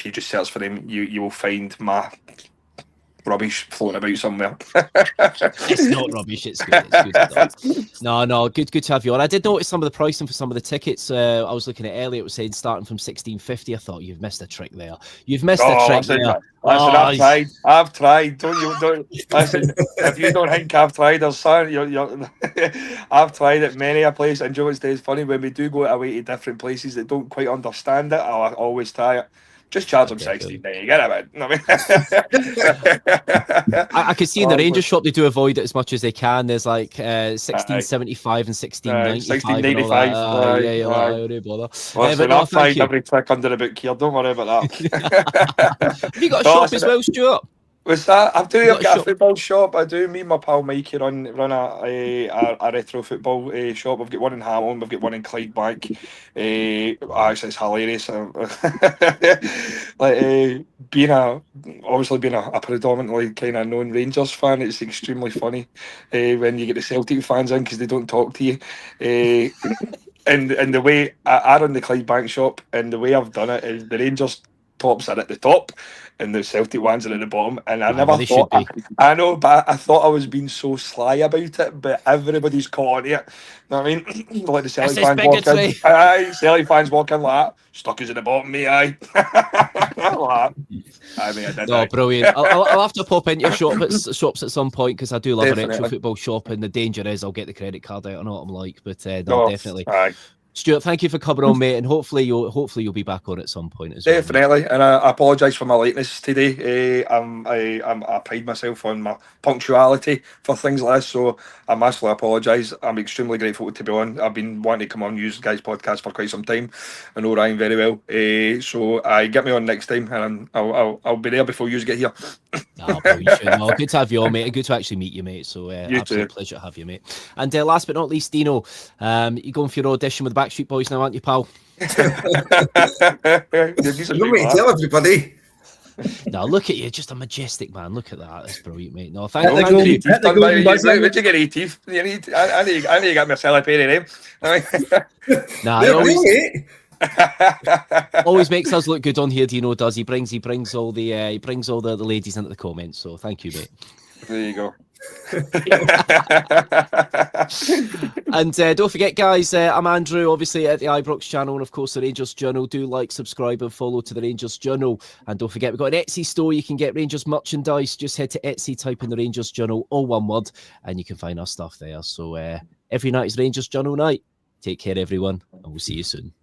you just search for them, you will find my rubbish floating about somewhere. It's not rubbish. It's good. It's good. No, good to have you on. I did notice some of the pricing for some of the tickets. I was looking at earlier. It was saying starting from $16.50. I thought you've missed a trick there. Listen, I've tried. Don't listen. If you don't think I've tried, I've tried it many a place. And Joe, it's funny when we do go away to different places that don't quite understand it. I always try it. Just charge them 16. You get it, man. I can see in the Rangers shop they do avoid it as much as they can. There's like 16.75 and 16.95. Bother. Listen, I've tried every trick under the book here. Don't worry about that. Have you got a shop as well, Stuart? What's that? I've got a football shop. I do. Me and my pal Mikey run a retro football shop. We've got one in Hamilton. We've got one in Clydebank. Actually, it's hilarious. Being a predominantly kind of known Rangers fan, it's extremely funny when you get the Celtic fans in because they don't talk to you. And the way I run the Clydebank shop, and the way I've done it is the Rangers tops are at the top and the Celtic ones are at the bottom, and I never thought I know, but I thought I was being so sly about it, but everybody's caught on it. You know what I mean? Like the Celtic fans walk in, Celtic fans walk in like that, stuck us at the bottom, mate. I did. Brilliant. I'll have to pop into your shops at some point because I do love a retro football shop, and the danger is I'll get the credit card out. I know what I'm like, but definitely. Stuart, thank you for coming on, mate, and hopefully you'll be back on at some point as well. Definitely, and I apologise for my lateness today. I pride myself on my punctuality for things like this, so I massively apologise. I'm extremely grateful to be on. I've been wanting to come on you guys' podcast for quite some time. I know Ryan very well, so get me on next time, and I'll be there before you get here. Brilliant. No, good to have you on, mate, and good to actually meet you, mate. So absolute pleasure to have you, mate. And last but not least, Dino, you going for your audition with the Backstreet Boys now, aren't you, pal? You don't need to tell everybody. No, look at you, just a majestic man. Look at that, that's brilliant, mate. No, thank you. Where'd you get 80? I need to get myself a pair of them. Nah, always makes us look good on here. Dino does. He brings all the ladies into the comments. So thank you, mate. There you go. And don't forget, guys, I'm Andrew, obviously at the Ibrox channel, and of course the Rangers Journal. Do like, subscribe and follow to the Rangers Journal. And don't forget, we've got an Etsy store. You can get Rangers merchandise. Just head to Etsy, type in the Rangers Journal, all one word, and you can find our stuff there. So every night is Rangers Journal night. Take care, everyone, and we'll see you soon.